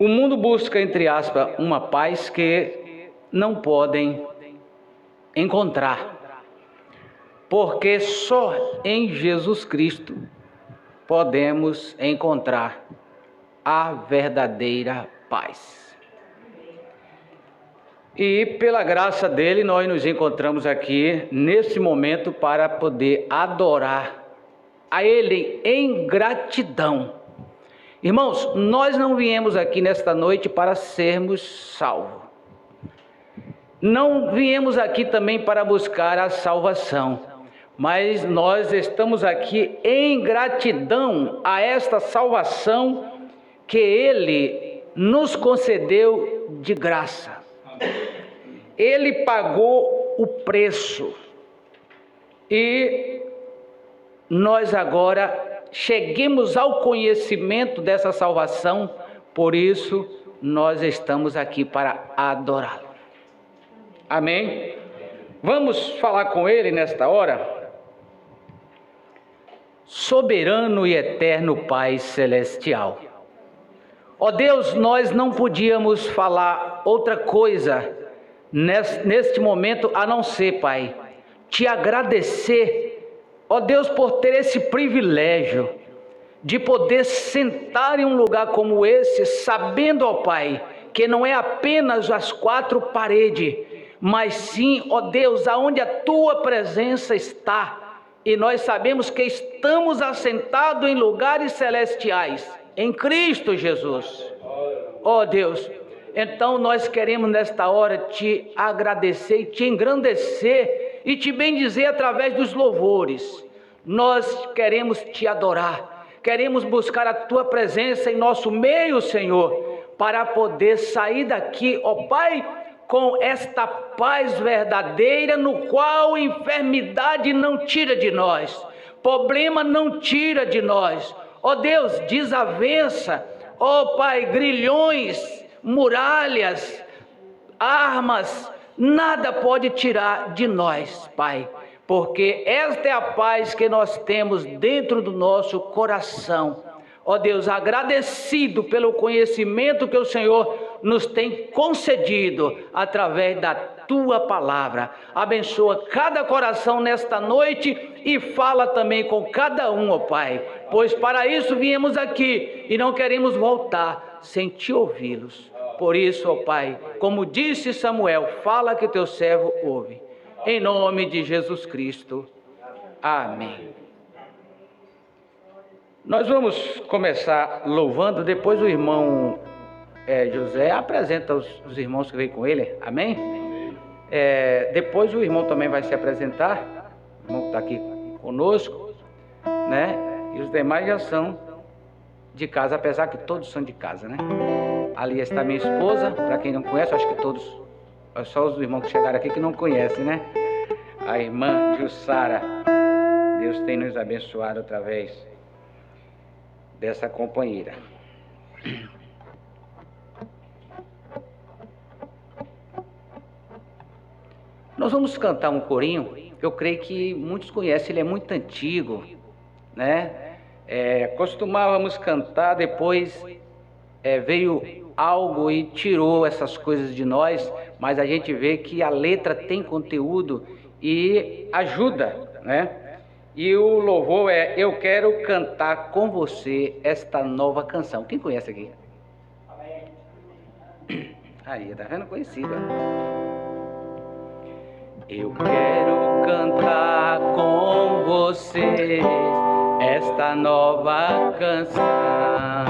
O mundo busca, entre aspas, uma paz que não podem encontrar, porque só em Jesus Cristo podemos encontrar a verdadeira paz. E pela graça dele, nós nos encontramos aqui nesse momento para poder adorar a ele em gratidão. Irmãos, nós não viemos aqui nesta noite para sermos salvos. Não viemos aqui também para buscar a salvação, mas nós estamos aqui em gratidão a esta salvação que ele nos concedeu de graça. Ele pagou o preço e nós agora cheguemos ao conhecimento dessa salvação, por isso nós estamos aqui para adorá-lo. Amém? Vamos falar com ele nesta hora? Soberano e eterno Pai Celestial. Ó Deus, nós não podíamos falar outra coisa neste momento a não ser, Pai, te agradecer, ó Deus, por ter esse privilégio de poder sentar em um lugar como esse, sabendo, ó Pai, que não é apenas as quatro paredes, mas sim, ó Deus, aonde a Tua presença está. E nós sabemos que estamos assentados em lugares celestiais, em Cristo Jesus. Ó Deus, então nós queremos nesta hora te agradecer e te engrandecer e te bendizer através dos louvores. Nós queremos te adorar, queremos buscar a tua presença em nosso meio, Senhor, para poder sair daqui, ó Pai, com esta paz verdadeira, no qual enfermidade não tira de nós, problema não tira de nós, ó Deus, desavença, ó Pai, grilhões, muralhas, armas, nada pode tirar de nós, Pai, porque esta é a paz que nós temos dentro do nosso coração. Ó Deus, agradecido pelo conhecimento que o Senhor nos tem concedido através da Tua palavra. Abençoa cada coração nesta noite e fala também com cada um, ó Pai, pois para isso viemos aqui e não queremos voltar sem Te ouvi-los. Por isso, ó Pai, como disse Samuel, fala que Teu servo ouve. Em nome de Jesus Cristo. Amém. Nós vamos começar louvando, depois o irmão José apresenta os irmãos que veio com ele, amém? Depois o irmão também vai se apresentar, o irmão que está aqui conosco, né? E os demais já são de casa, apesar que todos são de casa, né? Ali está minha esposa, para quem não conhece, acho que todos, só os irmãos que chegaram aqui que não conhecem, né? A irmã Jussara, Deus tem nos abençoado através dessa companheira. Nós vamos cantar um corinho, eu creio que muitos conhecem, ele é muito antigo, né? Costumávamos cantar, depois veio algo e tirou essas coisas de nós, mas a gente vê que a letra tem conteúdo e ajuda, né? E o louvor é Eu Quero Cantar Com Você Esta Nova Canção. Quem conhece aqui? Aí, tá vendo? Conhecido. Eu quero cantar com vocês esta nova canção.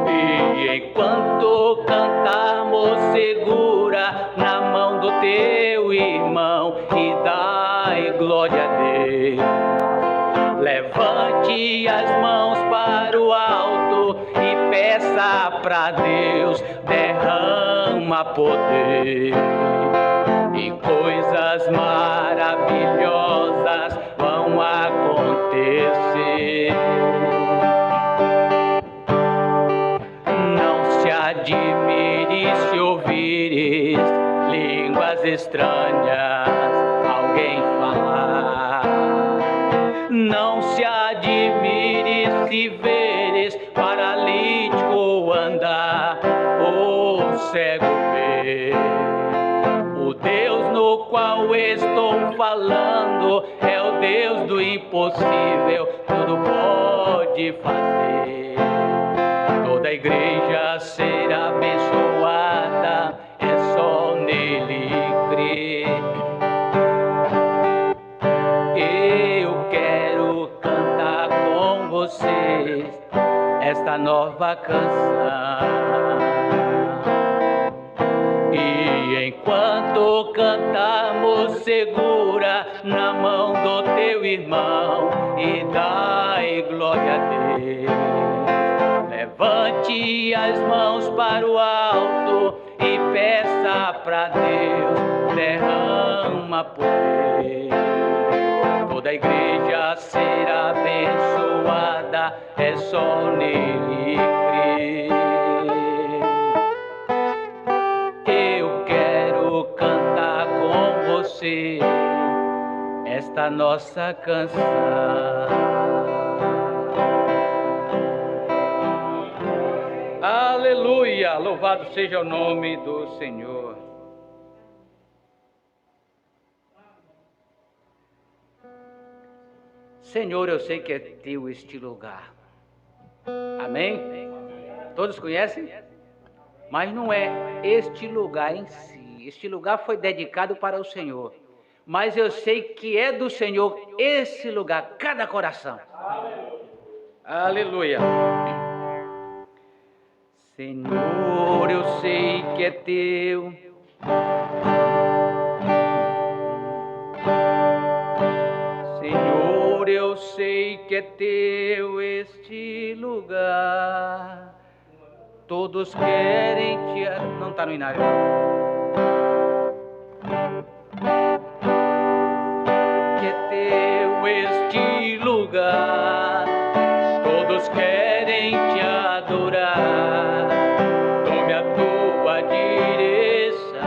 E enquanto cantarmos, segura na mão do teu irmão e dai glória a Deus. Levante as mãos para o alto e peça para Deus, derrama poder. E coisas maravilhosas vão acontecer. Não se admire se ouvires línguas estranhas alguém falar. Não se admire se veres paralíticos falando, é o Deus do impossível, tudo pode fazer. Toda a igreja será abençoada, é só nele crer. Eu quero cantar com vocês esta nova canção. E enquanto cantamos, segura na mão do teu irmão e dai glória a Deus. Levante as mãos para o alto e peça para Deus, derrama poder. Toda a igreja será abençoada, é só nele crer. Eu quero cantar com você esta nossa canção. Aleluia! Louvado seja o nome do Senhor. Senhor, eu sei que é teu este lugar. Amém? Todos conhecem? Mas não é este lugar em si. Este lugar foi dedicado para o Senhor. Mas eu sei que é do Senhor esse lugar, cada coração. Aleluia. Senhor, eu sei que é teu. Senhor, eu sei que é teu este lugar. Todos querem te... Não está no inário. Que é teu este lugar. Todos querem te adorar. Tome a tua direção.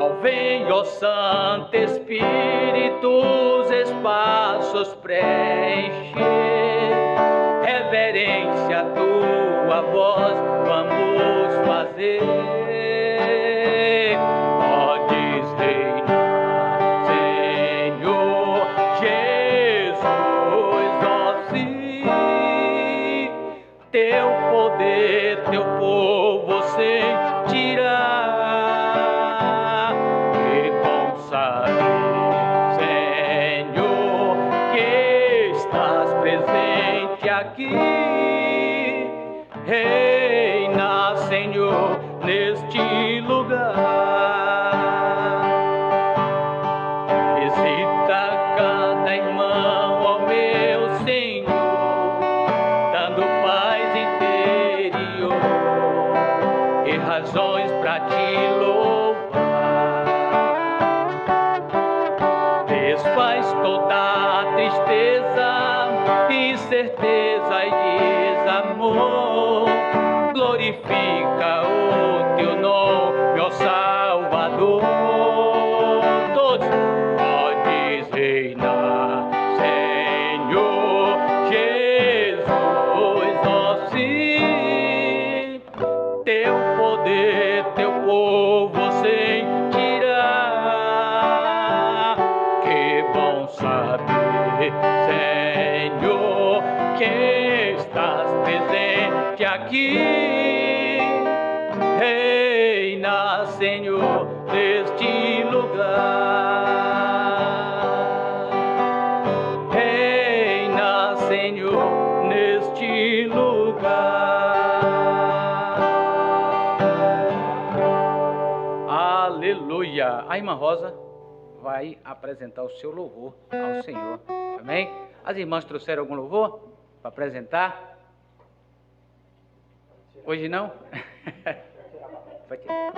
Ó, vem, ó Santo Espírito, os espaços preencher. Reverência a tua voz vamos fazer. Podes reinar, Senhor Jesus, ó sim. Teu poder, teu povo sentirá. Que bom saber, Senhor, que estás presente aqui. Reina, Senhor, neste lugar. Visita cada irmão, ó meu Senhor, dando paz interior e razões para te louvar. Desfaz toda a tristeza, incerteza e desamor. Glorifica o teu nome, ó Salvador. Todos podes reinar, Senhor Jesus, ó sim. Teu poder, teu povo sentirá. Que bom saber, Senhor, que estás presente aqui. Reina, Senhor, neste lugar. Reina, Senhor, neste lugar. Aleluia. A irmã Rosa vai apresentar o seu louvor ao Senhor. Amém? As irmãs trouxeram algum louvor para apresentar? Hoje não? Vai tirar.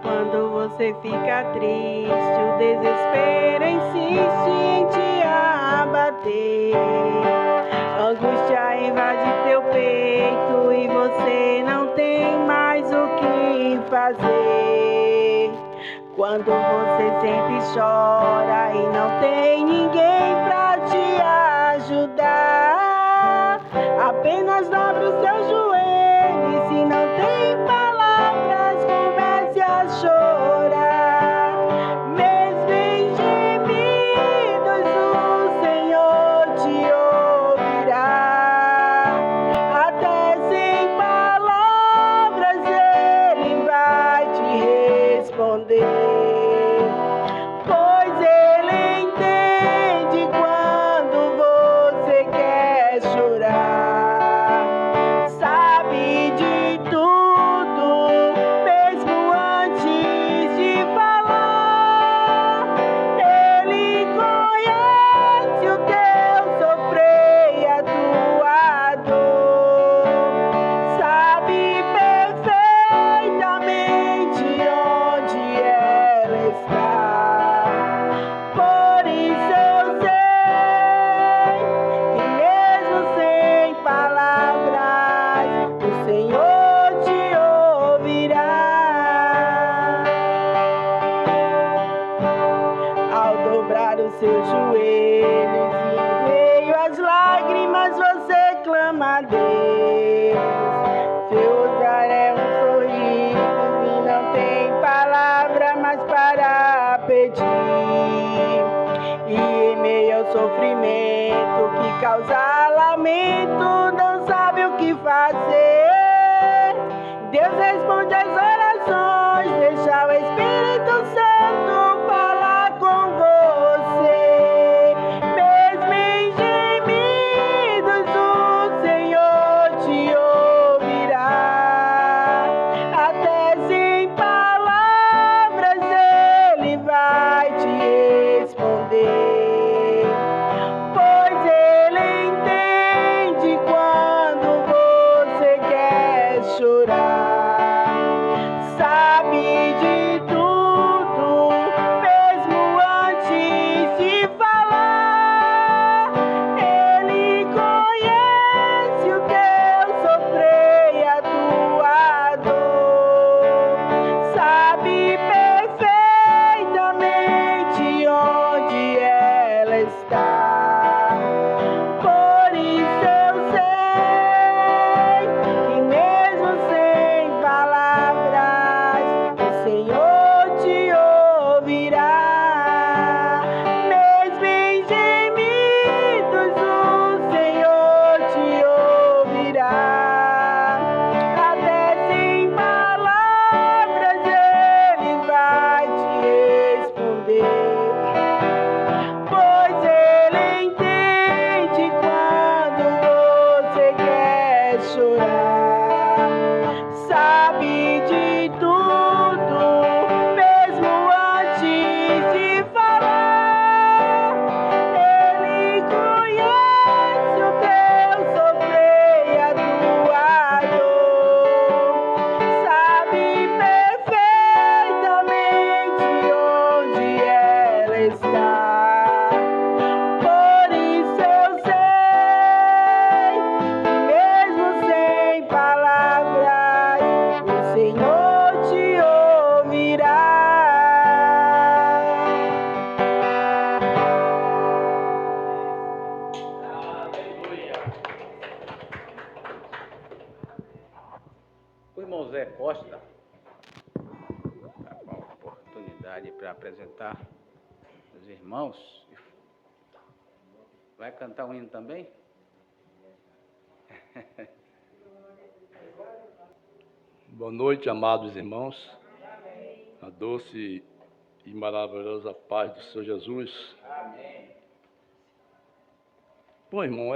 Quando você fica triste, o desespero insiste em te abater. Angústia invade teu peito e você não tem mais o Quando você sente e chora e não tem ninguém pra te ajudar, apenas dobre os seus joelhos e se não tem palavras, comece a chorar. Mesmo em gemidos, o Senhor te ouvirá. Até sem palavras, Ele vai te responder. Pois Ele entende quando você quer chorar. Sabe de tudo, mesmo antes de falar. Ele conhece o teu sofrer e a tua dor. Sabe perfeitamente onde ela está. Por isso eu sei que mesmo sem palavras, o Senhor te ouvirá. Ao dobrar os seus joelhos e em meio às lágrimas você clama a Deus. Seu olhar é um sorriso e não tem palavra mais para pedir. E em meio ao sofrimento que causa lamento, não sabe o que fazer. Deus responde às orações, deixa o Espírito Santo falar com você. Mesmo em gemidos, o Senhor te ouvirá. Até sem palavras, Ele vai te responder. Pois Ele entende quando você quer chorar. Sabe de tudo, mesmo antes de falar. Ele conhece o teu sofrer e a tua dor. Sabe perfeitamente onde ela está. Por isso eu sei que mesmo sem palavras, o Senhor te ouvirá. Mesmo em gemidos, o Senhor te ouvirá. Até sem palavras, Ele vai te responder. Pois Ele entende quando você quer chorar. Sabe de tudo, mesmo antes de falar. Ele conhece o teu sofrer e a tua dor. Sabe perfeitamente onde ela está. Por isso eu sei que mesmo sem palavras, o Senhor te ouvirá. O irmão Zé Costa dá uma oportunidade para apresentar os irmãos. Vai cantar um hino também? Boa noite, amados irmãos. A doce e maravilhosa paz do Senhor Jesus. Bom, irmão,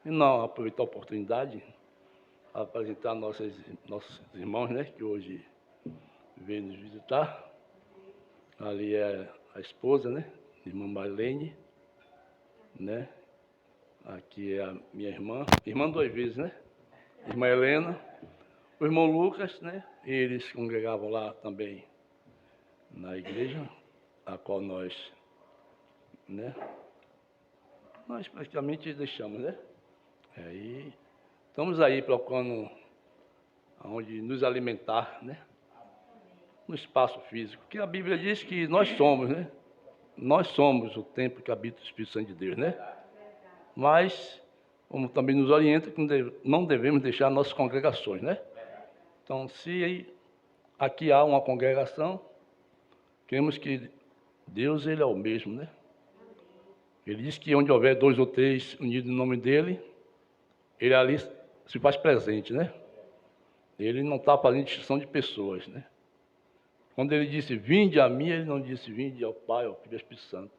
não aproveitar a oportunidade para apresentar nossos irmãos, né, que hoje veio nos visitar. Ali é a esposa, né, irmã Marlene, né. Aqui é a minha irmã 2 vezes, né, irmã Helena, o irmão Lucas, né, eles congregavam lá também na igreja, a qual nós praticamente deixamos, né. Aí estamos aí procurando onde nos alimentar, né. no espaço físico, que a Bíblia diz que nós somos, né? Nós somos o templo que habita o Espírito Santo de Deus, né? Mas, como também nos orienta, que não devemos deixar nossas congregações, né? Então, se aqui há uma congregação, cremos que Deus, Ele é o mesmo, né? Ele diz que onde houver 2 ou 3 unidos no nome dEle, Ele ali se faz presente, né? Ele não está fazendo distinção de pessoas, né? Quando Ele disse, vinde a mim, Ele não disse, vinde ao Pai, ao Filho e ao Espírito Santo,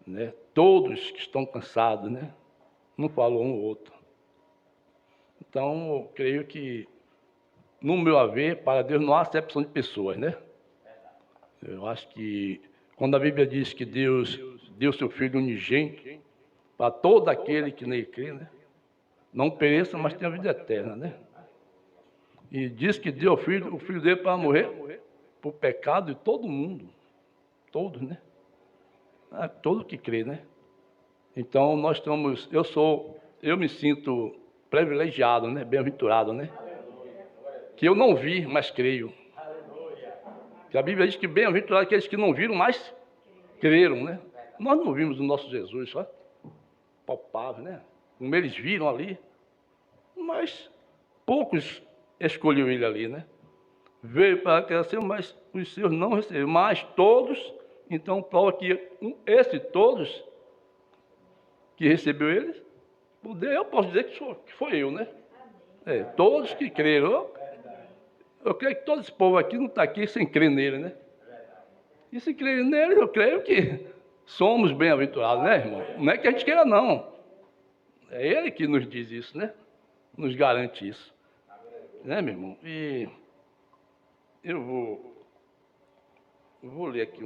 né? Todos que estão cansados, né? Não falou um ou outro. Então, eu creio que, no meu haver, para Deus não há acepção de pessoas, né? Eu acho que, quando a Bíblia diz que Deus deu seu Filho unigênito para todo aquele que nele crê, né? Não pereça, mas tenha vida eterna, né? E diz que deu o filho dele para morrer por pecado de todo mundo. Todos, né? Todo que crê, né? Então, nós estamos... Eu me sinto privilegiado, né? Bem-aventurado, né? Que eu não vi, mas creio. Que a Bíblia diz que bem-aventurado aqueles que não viram, mas creram, né? Nós não vimos o nosso Jesus, só palpável, né? Como eles viram ali, mas poucos escolheu ele ali, né? Veio para crescer, mas os seus não receberam. Mas todos, então prova que todos que recebeu ele, eu posso dizer que foi eu, né? Todos que creram. Eu creio que todo esse povo aqui não está aqui sem crer nele, né? E se crer nele, eu creio que somos bem-aventurados, né, irmão? Não é que a gente queira, não. É Ele que nos diz isso, né? Nos garante isso. Né, meu irmão? E eu vou ler aqui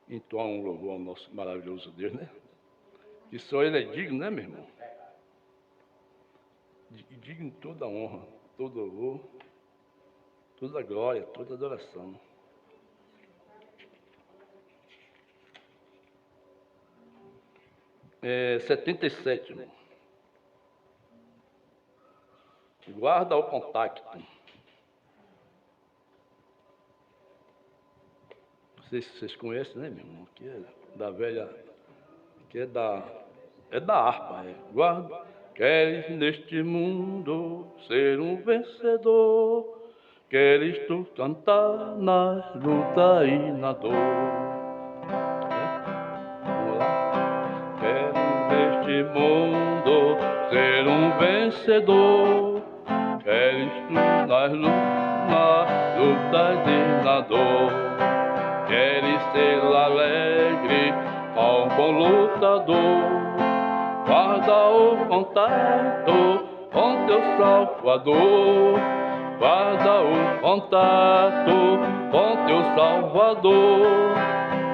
entoar um louvor ao nosso maravilhoso Deus, né? Que só Ele é digno, né, meu irmão? Digno de toda honra, todo louvor, toda glória, toda adoração. É 77, irmão. Guarda o contacto. Não sei se vocês conhecem, né, meu irmão? Que é da velha, que é da harpa. Guarda, queres neste mundo ser um vencedor, queres tu cantar na luta e na dor. Vamos lá. Queres neste mundo ser um vencedor, queres tu nas lutas e na dor, queres ser alegre, ó bom lutador, guarda o contato com teu Salvador, guarda o contato com teu Salvador,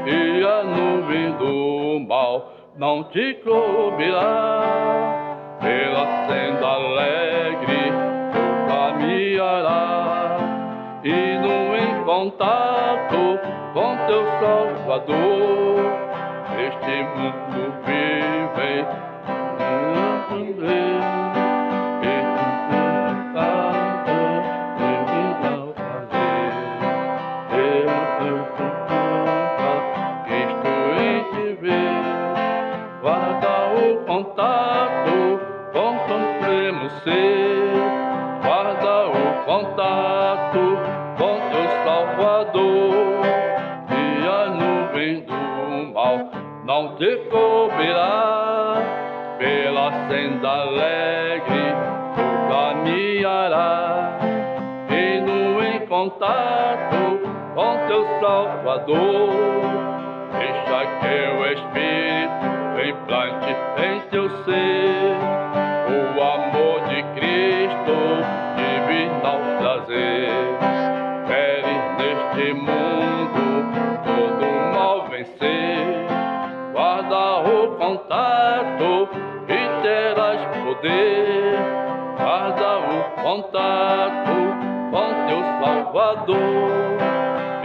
e a nuvem do mal não te cobrirá, pela senda alegre tu caminharás, e no contato com teu Salvador, este mundo vive guarda o contato com teu supremo ser, guarda o contato com teu Salvador, e a nuvem do mal não te cobrirá, pela senda alegre tu caminharás, e no contato com teu Salvador, deixa que o Espírito implante em teu ser o amor de Cristo, divinal prazer. Queres neste mundo todo o mal vencer, guarda o contato e terás poder, guarda o contato com teu Salvador,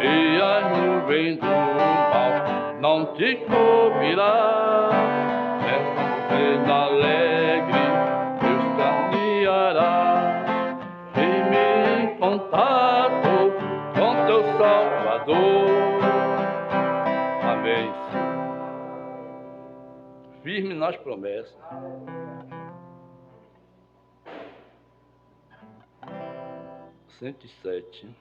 e a nuvem do mal não te cobrirá, nessa cena alegre Deus caminhará, firme em contato com teu Firme nas promessas. Cento e 7.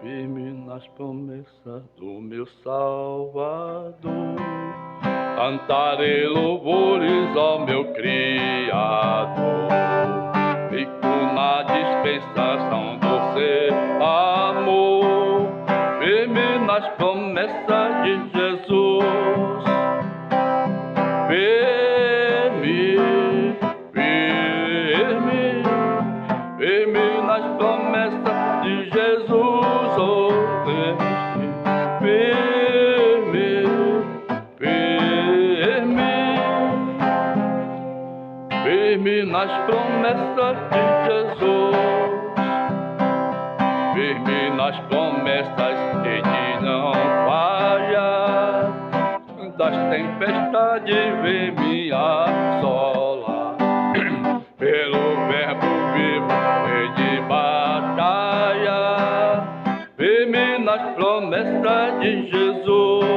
Firme nas promessas do meu Salvador, cantarei louvores ao meu Criador. Fico na dispensação do seu amor, firme nas promessas de Jesus. Firme, firme, firme nas promessas de Jesus, oh firme, firme, firme nas promessas de Jesus, firme nas promessas que de não falha, das tempestades vem me assolar, pelo verbo vivo e de batalha, firme nas promessas de Jesus,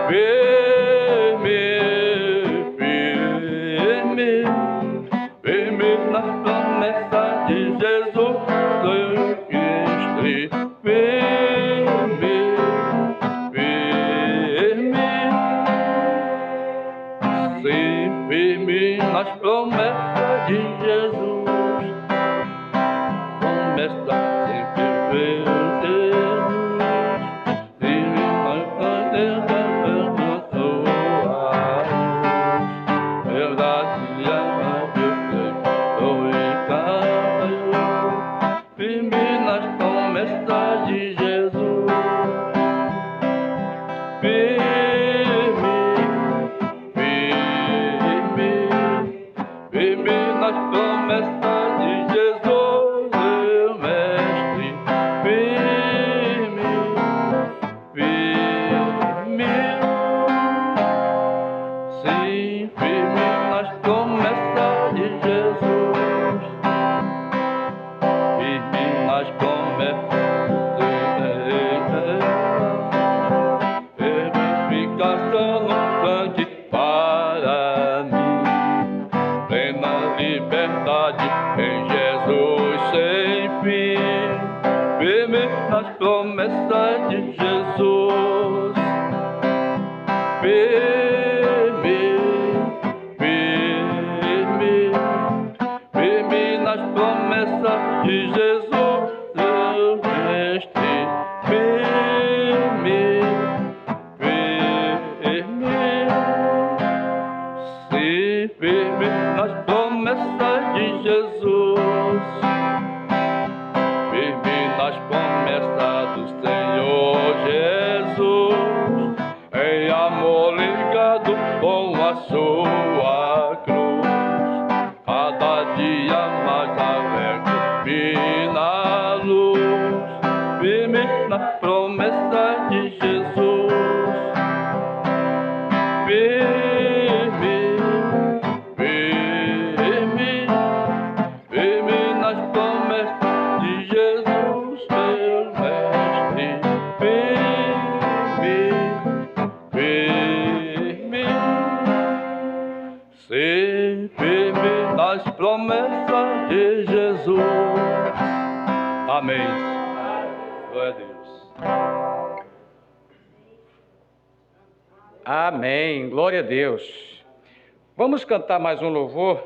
firme, firme, firme nas promessas de Jesus, Cristo, firme, firme, sim, firme nas promessas de Jesus, promessa sempre veremos, firme nas promessas de Jesus, verdade e firme nas promessas de Jesus, firme, firme, firme nas promessas de Jesus, meu mestre, firme, firme, sim, firme nas promessas de Jesus, firme nas promessas de verificação no sangue para mim, plena liberdade em Jesus sem fim, firme nas promessas de Jesus, firme, firme, firme nas promessas de Jesus, meu mestre, firme, firme, sim, firme nas promessas de Jesus, firme nas promessas do Senhor Jesus, em amor ligado com a sua cruz, cada dia mais alegre na luz, firme na promessa de Jesus, firme, firme, firme nas promessas de Jesus, meu mestre, firme, firme, sim, firme nas promessas de Jesus. Amém. Glória a Deus. Amém. Glória a Deus. Vamos cantar mais um louvor.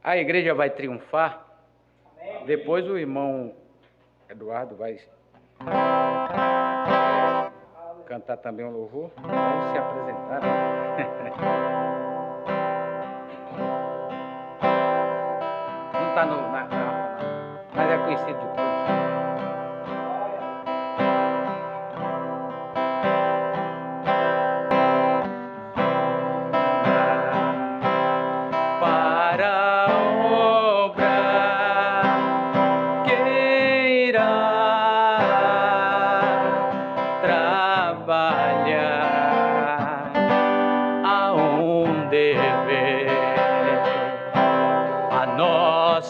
A igreja vai triunfar. Depois o irmão Eduardo vai cantar também um louvor. Vai se apresentar. Não está mas é conhecido de todos.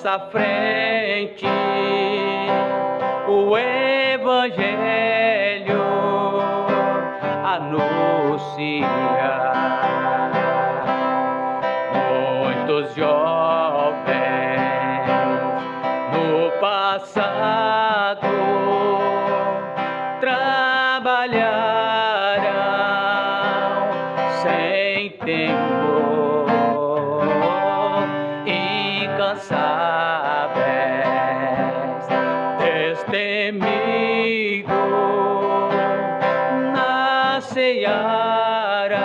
À frente, o o Evangelho anunciar. Muitos jovens no passado trabalharam sem temor, incansáveis, destemidos na seara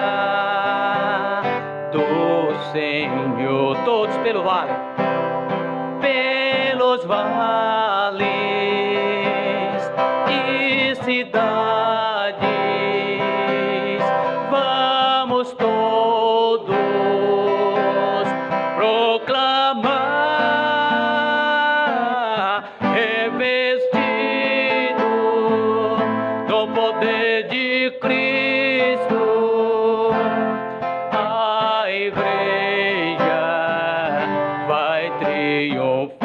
do Senhor. Todos pelo vale, pelos vales e cidades, vamos todos proclamar, revestido do poder de Cristo, a igreja vai triunfar,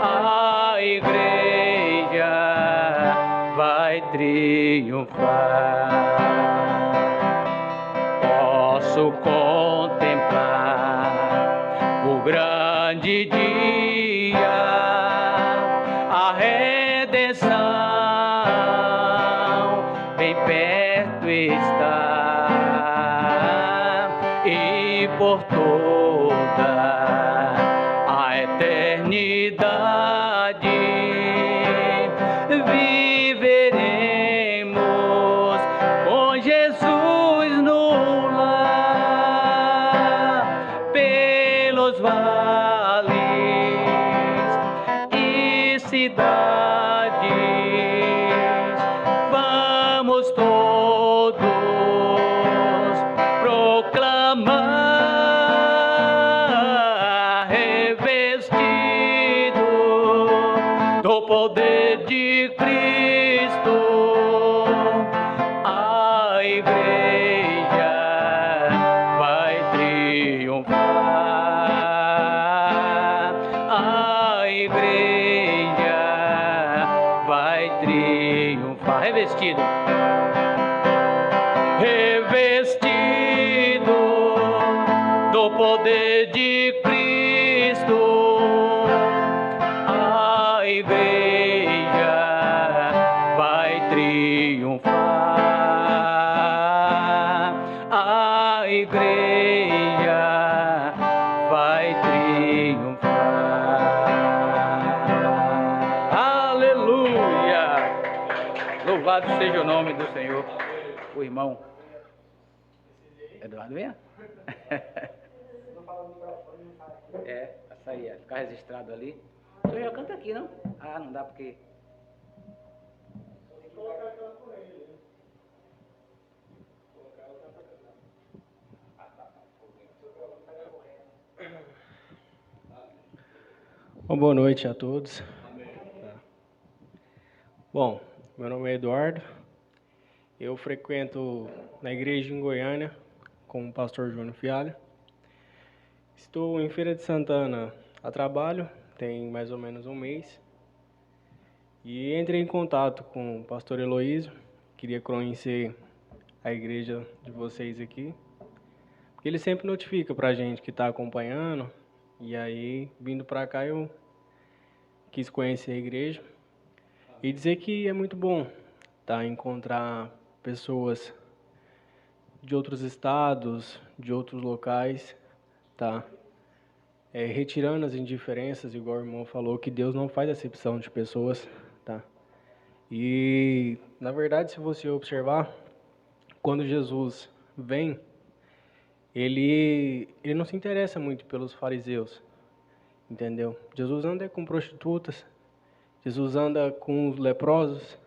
a igreja vai triunfar. Posso contemplar o grande dia, a redenção bem perto está, e por toda a eternidade viveremos com Jesus no lar, pelos vales e cidades, vamos todos proclamar, revestido do poder de Cristo, a igreja vai triunfar, a igreja vai triunfar. Revestido, revestido do poder de Cristo, a igreja vai triunfar, a igreja vai triunfar. Aleluia! Louvado seja o nome do Senhor. O irmão Eduardo, venha. É, vai sair, vai ficar registrado ali. O senhor já canta aqui, não? Ah, não dá porque... Bom, boa noite a todos. Bom, meu nome é Eduardo. Eu frequento na igreja em Goiânia com o pastor Júnior Fialho. Estou em Feira de Santana a trabalho, tem mais ou menos um mês. E entrei em contato com o pastor Heloísio, queria conhecer a igreja de vocês aqui. Porque ele sempre notifica pra gente que está acompanhando. E aí, vindo para cá, eu quis conhecer a igreja e dizer que é muito bom, tá? Encontrar pessoas de outros estados, de outros locais, tá? Retirando as indiferenças, igual o irmão falou, que Deus não faz acepção de pessoas, tá? E, na verdade, se você observar, quando Jesus vem, ele não se interessa muito pelos fariseus, entendeu? Jesus anda com prostitutas, Jesus anda com os leprosos,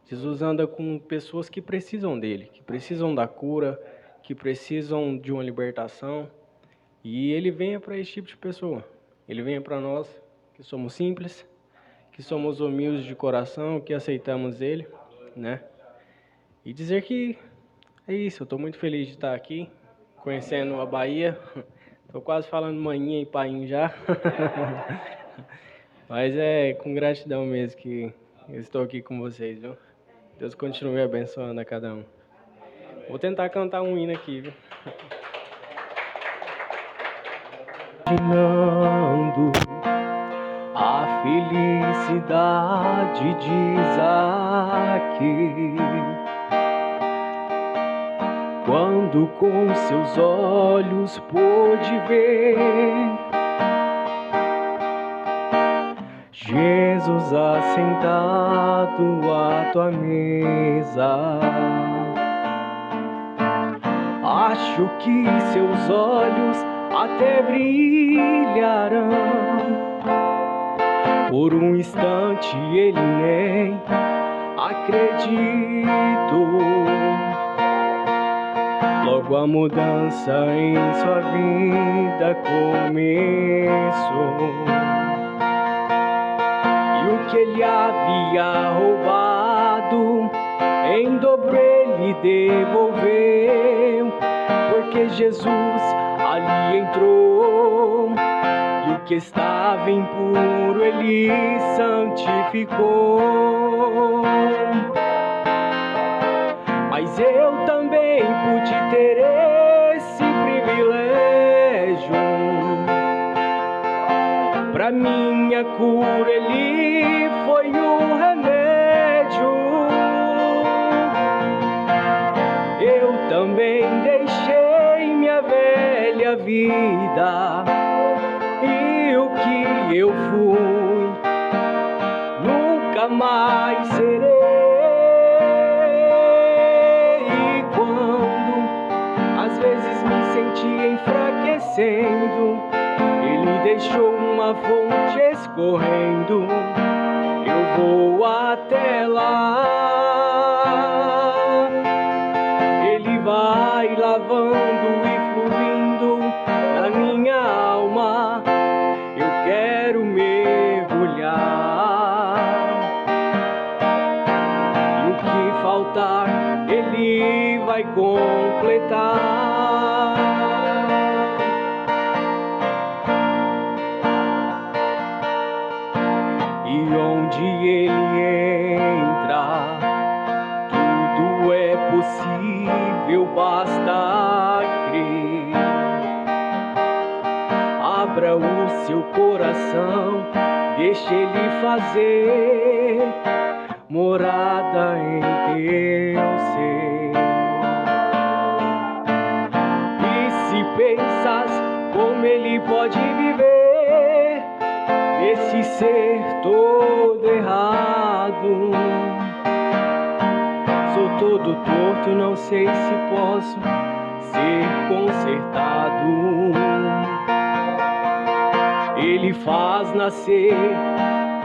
Jesus anda com pessoas que precisam dele, que precisam da cura, que precisam de uma libertação. E ele vem para esse tipo de pessoa. Ele vem para nós que somos simples, que somos humildes de coração, que aceitamos ele, né? E dizer que é isso, eu estou muito feliz de estar aqui, conhecendo a Bahia. Estou quase falando maninha e painho já. Mas é com gratidão mesmo que eu estou aqui com vocês, viu? Deus continue abençoando a cada um. Vou tentar cantar um hino aqui, viu? Imaginando a felicidade de Isaac, quando com seus olhos pôde ver Jesus assentado à tua mesa. Acho que seus olhos até brilharão. Por um instante ele nem acreditou. Logo a mudança em sua vida começou. E o que ele havia roubado, em dobro ele devolveu, porque Jesus ali entrou, e o que estava impuro ele santificou. Mas eu também pude ter esse privilégio. Pra minha cura ele foi o remédio. Eu também deixei minha velha vida, e o que eu fui nunca mais serei. E quando às vezes me senti enfraquecendo, ele deixou uma fonte escorrendo. Eu vou até lá. Ele vai lavando e fluindo na minha alma. Eu quero mergulhar. E o que faltar, ele vai completar. E onde ele entra, tudo é possível, basta crer. Abra o seu coração, deixe ele fazer morada em teu ser. E se pensas como ele pode viver nesse ser todo errado, sou todo torto, não sei se posso ser consertado. Ele faz nascer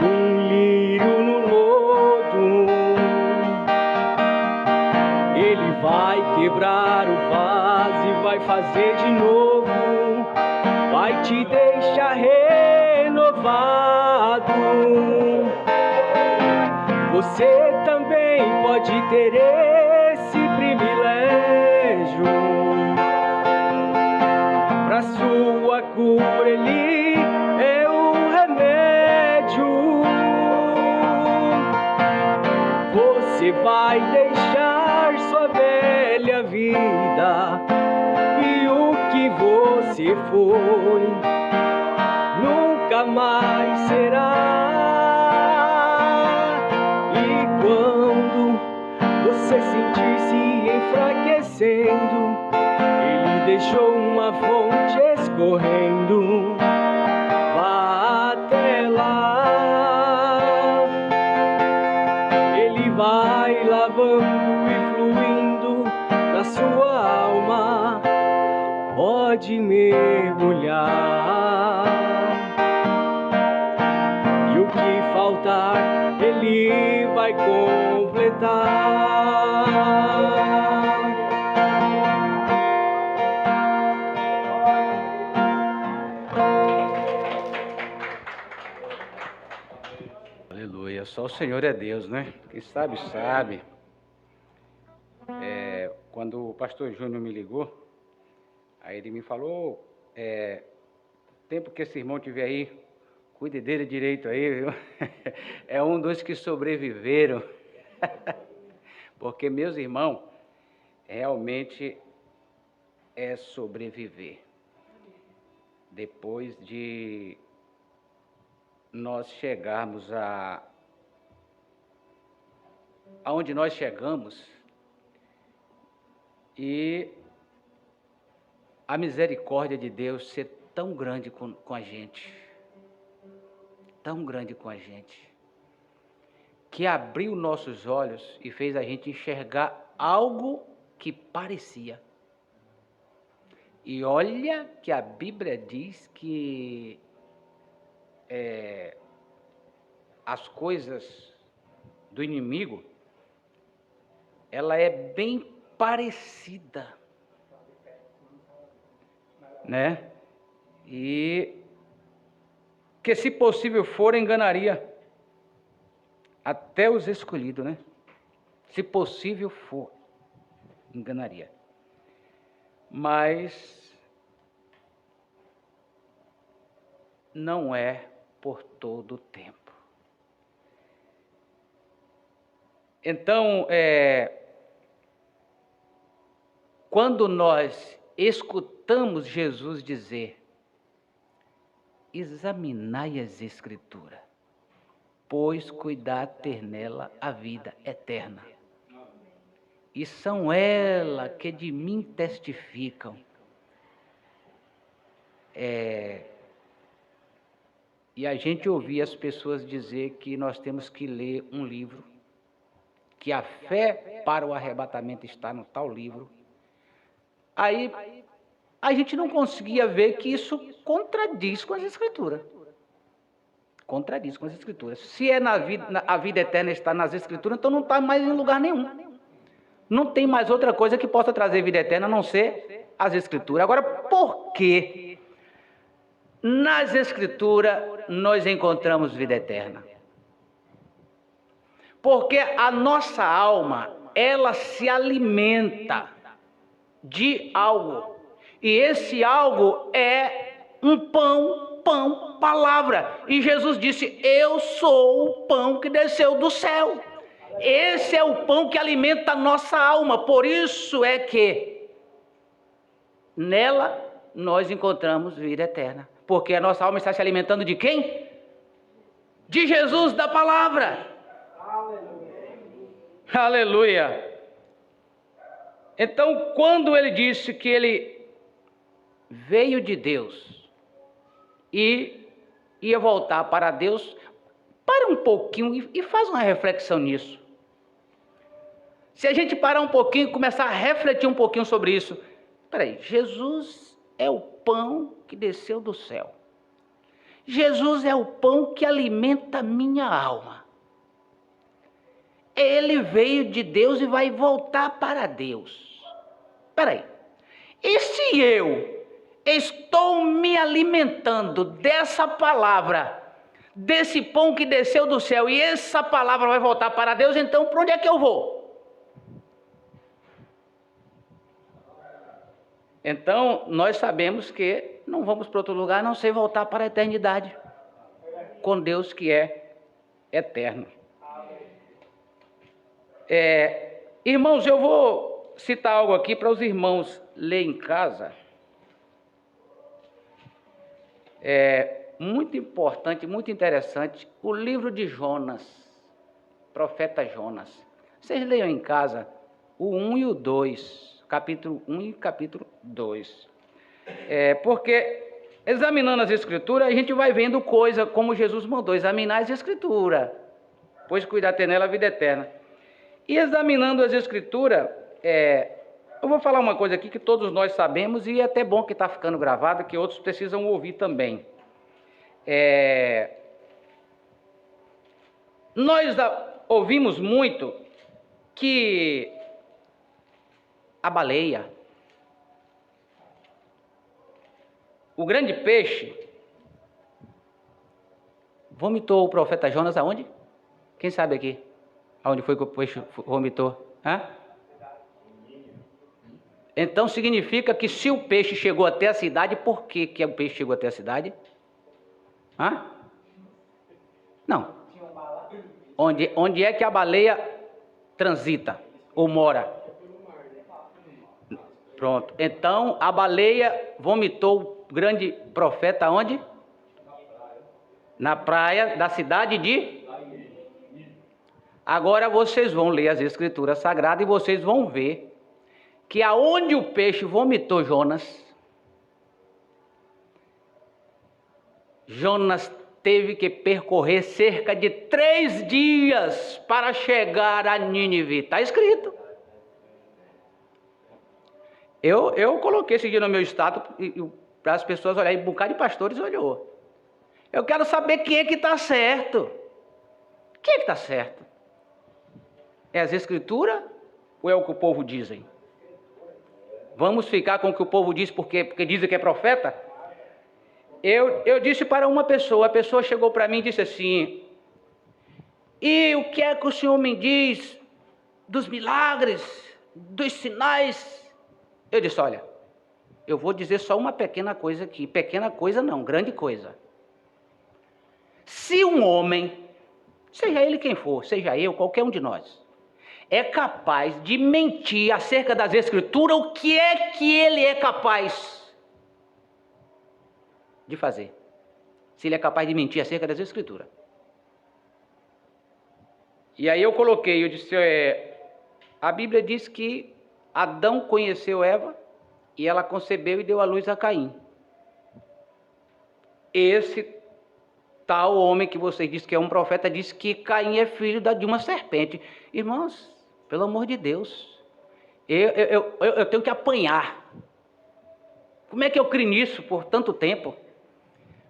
um lírio no lodo. Ele vai quebrar o vaso e vai fazer de novo. Vai te deixar renovado. Você também pode ter esse privilégio. Pra sua cura ele é o remédio. Você vai deixar sua velha vida, e o que você foi nunca mais será. E quando você sentir-se enfraquecendo, ele deixou uma fonte escorrendo. Vá até lá. Ele vai lavando e fluindo na sua alma. Pode mergulhar. E o que faltar, ele vai completar. Aleluia, só o Senhor é Deus, né? Quem sabe, sabe. Quando o pastor Júnior me ligou, aí ele me falou, tempo que esse irmão estiver aí Cuide dele direito aí, viu? É um dos que sobreviveram. Porque, meus irmãos, realmente é sobreviver. Depois de nós chegarmos aonde nós chegamos, e a misericórdia de Deus ser tão grande com a gente, tão grande com a gente, que abriu nossos olhos e fez a gente enxergar algo que parecia. E olha que a Bíblia diz que as coisas do inimigo, ela é bem parecida, né? E que, se possível for, enganaria até os escolhidos, né? Se possível for, enganaria. Mas não é por todo o tempo. Então, quando nós escutamos Jesus dizer: examinai as Escrituras, pois cuidar ter nela a vida eterna. E são elas que de mim testificam. E a gente ouvia as pessoas dizer que nós temos que ler um livro, que a fé para o arrebatamento está no tal livro. Aí a gente não conseguia ver que isso contradiz com as Escrituras. Contradiz com as Escrituras. Se é a vida eterna está nas Escrituras, então não está mais em lugar nenhum. Não tem mais outra coisa que possa trazer vida eterna a não ser as Escrituras. Agora, por que nas Escrituras nós encontramos vida eterna? Porque a nossa alma, ela se alimenta de algo. E esse algo é um pão, palavra. E Jesus disse: eu sou o pão que desceu do céu. Esse é o pão que alimenta a nossa alma. Por isso é que nela nós encontramos vida eterna. Porque a nossa alma está se alimentando de quem? De Jesus, da palavra. Aleluia. Então, quando ele disse que ele veio de Deus e ia voltar para Deus, para um pouquinho e faz uma reflexão nisso. Se a gente parar um pouquinho e começar a refletir um pouquinho sobre isso, peraí, Jesus é o pão que desceu do céu. Jesus é o pão que alimenta a minha alma. Ele veio de Deus e vai voltar para Deus. Peraí, e se eu estou me alimentando dessa palavra, desse pão que desceu do céu, e essa palavra vai voltar para Deus, então para onde é que eu vou? Então, nós sabemos que não vamos para outro lugar a não ser voltar para a eternidade, com Deus que é eterno. Irmãos, eu vou citar algo aqui para os irmãos lerem em casa. Muito importante, muito interessante, o livro de Jonas, profeta Jonas. Vocês leiam em casa o 1 e o 2. Capítulo 1 e capítulo 2. Porque, examinando as Escrituras, a gente vai vendo coisa como Jesus mandou, examinar as Escrituras, pois cuidar ter nela a vida eterna. E examinando as Escrituras, eu vou falar uma coisa aqui que todos nós sabemos, e é até bom que está ficando gravado, que outros precisam ouvir também. Nós ouvimos muito que a baleia, o grande peixe, vomitou o profeta Jonas aonde? Quem sabe aqui? Aonde foi que o peixe vomitou? Então significa que se o peixe chegou até a cidade, por que o peixe chegou até a cidade? Não. Onde é que a baleia transita ou mora? Pronto. Então, a baleia vomitou o grande profeta onde? Na praia da cidade de... Agora vocês vão ler as Escrituras Sagradas e vocês vão ver que aonde o peixe vomitou Jonas, Jonas teve que percorrer cerca de 3 dias para chegar a Nínive. Está escrito. Eu coloquei esse dia no meu status para as pessoas olharem, um bocado de pastores olhou. Eu quero saber quem é que está certo. Quem é que está certo? É as Escrituras ou é o que o povo dizem? Vamos ficar com o que o povo diz porque dizem que é profeta? Eu disse para uma pessoa, a pessoa chegou para mim e disse assim: e o que é que o senhor me diz dos milagres, dos sinais? Eu disse: olha, eu vou dizer só uma pequena coisa aqui. Pequena coisa não, grande coisa. Se um homem, seja ele quem for, seja eu, qualquer um de nós, é capaz de mentir acerca das Escrituras, o que é que ele é capaz de fazer? Se ele é capaz de mentir acerca das Escrituras. E aí eu coloquei, eu disse, a Bíblia diz que Adão conheceu Eva e ela concebeu e deu à luz a Caim. Esse tal homem que vocês dizem que é um profeta, diz que Caim é filho de uma serpente. Irmãos, pelo amor de Deus, eu tenho que apanhar. Como é que eu criei nisso por tanto tempo?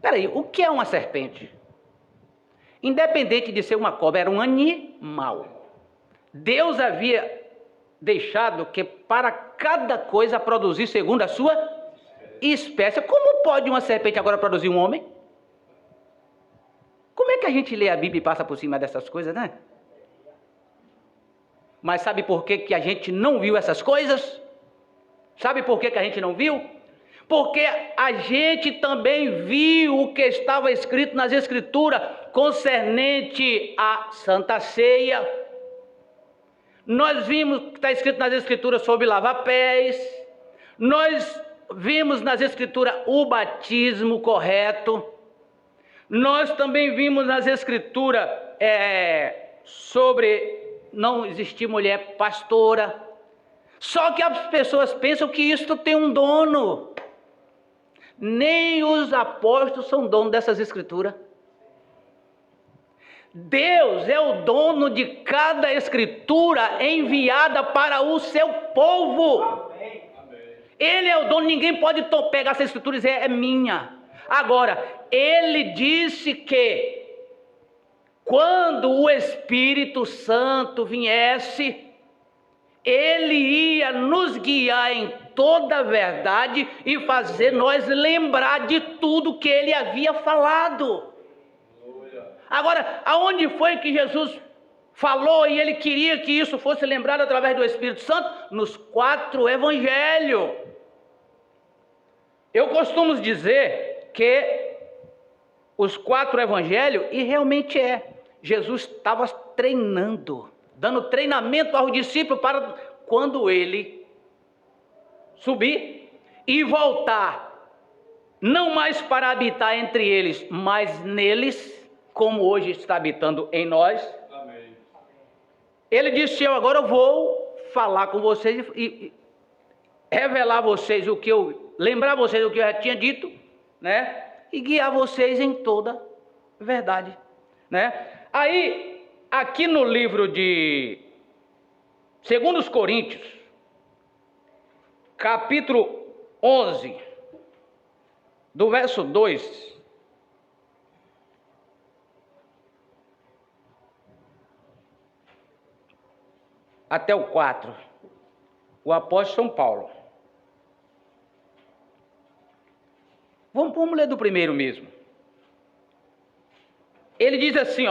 Peraí, o que é uma serpente? Independente de ser uma cobra, era um animal. Deus havia deixado que para cada coisa produzir segundo a sua espécie. Como pode uma serpente agora produzir um homem? Como é que a gente lê a Bíblia e passa por cima dessas coisas, né? Mas sabe por que a gente não viu essas coisas? Sabe por que a gente não viu? Porque a gente também viu o que estava escrito nas Escrituras concernente à Santa Ceia. Nós vimos que está escrito nas Escrituras sobre lavar pés. Nós vimos nas Escrituras o batismo correto. Nós também vimos nas Escrituras sobre não existir mulher pastora. Só que as pessoas pensam que isto tem um dono. Nem os apóstolos são donos dessas Escrituras. Deus é o dono de cada Escritura enviada para o seu povo. Ele é o dono, ninguém pode pegar essa Escritura e dizer, é minha. Agora, ele disse que quando o Espírito Santo viesse, ele ia nos guiar em toda a verdade e fazer nós lembrar de tudo que ele havia falado. Agora, aonde foi que Jesus falou e ele queria que isso fosse lembrado através do Espírito Santo? Nos 4 evangelhos. Eu costumo dizer que os 4 evangelhos, e realmente Jesus estava treinando, dando treinamento aos discípulos para quando ele subir e voltar, não mais para habitar entre eles, mas neles, como hoje está habitando em nós. Amém. Ele disse, agora eu vou falar com vocês e revelar a vocês o que eu, lembrar vocês o que eu já tinha dito, né? E guiar vocês em toda verdade, né? Aí, aqui no livro de 2 Coríntios, capítulo 11, do verso 2, até o 4, o apóstolo São Paulo. Vamos ler do primeiro mesmo. Ele diz assim,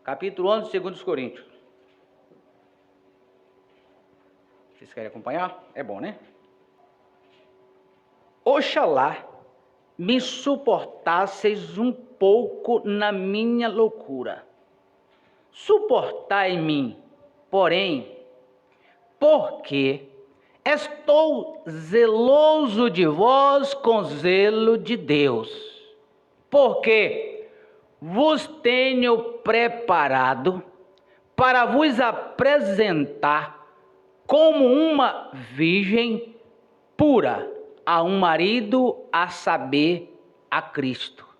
capítulo 11, 2 Coríntios. Vocês querem acompanhar? É bom, né? Oxalá me suportasseis um pouco na minha loucura. Suportai-me, porém, porque estou zeloso de vós com zelo de Deus, porque vos tenho preparado para vos apresentar como uma virgem pura a um marido, a saber, a Cristo.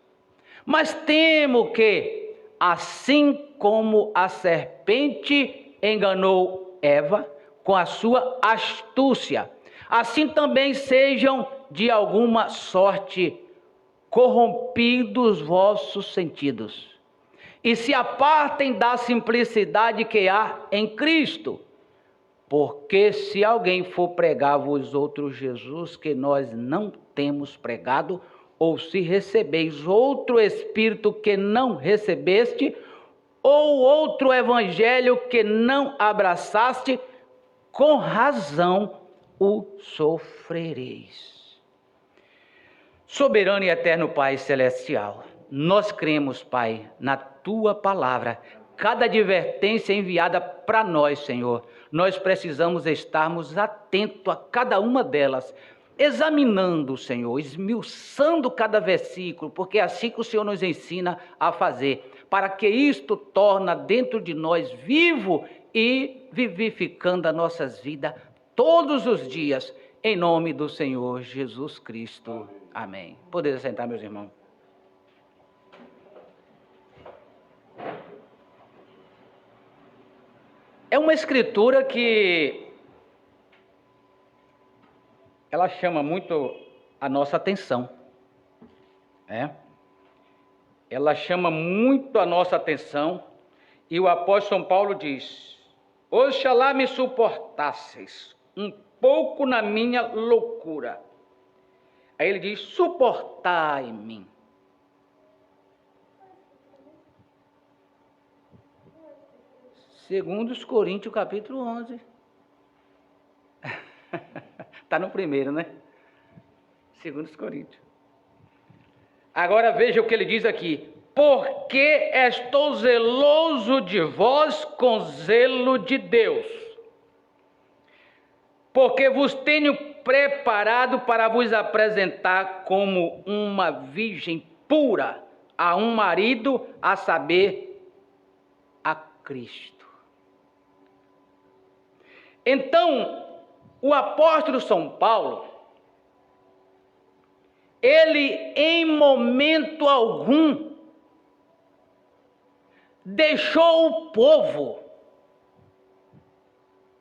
Mas temo que, assim como a serpente enganou Eva com a sua astúcia, assim também sejam de alguma sorte corrompidos vossos sentidos, e se apartem da simplicidade que há em Cristo. Porque se alguém for pregar vos outro Jesus que nós não temos pregado, ou se recebeis outro Espírito que não recebeste, ou outro Evangelho que não abraçaste, com razão o sofrereis. Soberano e eterno Pai Celestial, nós cremos, Pai, na Tua Palavra, cada advertência enviada para nós, Senhor. Nós precisamos estarmos atentos a cada uma delas, examinando, Senhor, esmiuçando cada versículo, porque é assim que o Senhor nos ensina a fazer, para que isto torne dentro de nós vivo e vivificando as nossas vidas todos os dias, em nome do Senhor Jesus Cristo. Amém. Podeis sentar, meus irmãos. É uma escritura que ela chama muito a nossa atenção, Ela chama muito a nossa atenção, e o apóstolo São Paulo diz: oxalá me suportasseis um pouco na minha loucura. Aí ele diz: suportai-me. Segundo os Coríntios, capítulo 11. Está no primeiro, né? Segundo os Coríntios. Agora veja o que ele diz aqui: porque estou zeloso de vós com zelo de Deus, porque vos tenho preparado para vos apresentar como uma virgem pura a um marido, a saber, a Cristo. Então, o apóstolo São Paulo, ele em momento algum deixou o povo,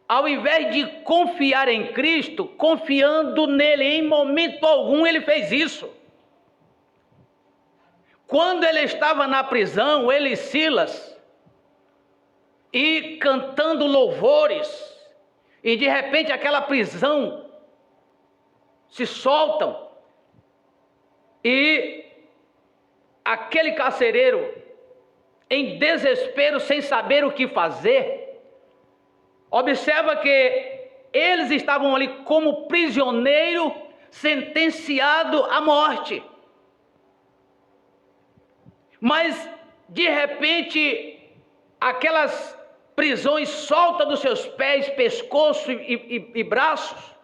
ao invés de confiar em Cristo, confiando nele, em momento algum ele fez isso. Quando ele estava na prisão, ele e Silas, e cantando louvores, e de repente aquela prisão se soltam, e aquele carcereiro, em desespero, sem saber o que fazer, observa que eles estavam ali como prisioneiro sentenciado à morte. Mas, de repente, aquelas prisões soltam dos seus pés, pescoço e braços,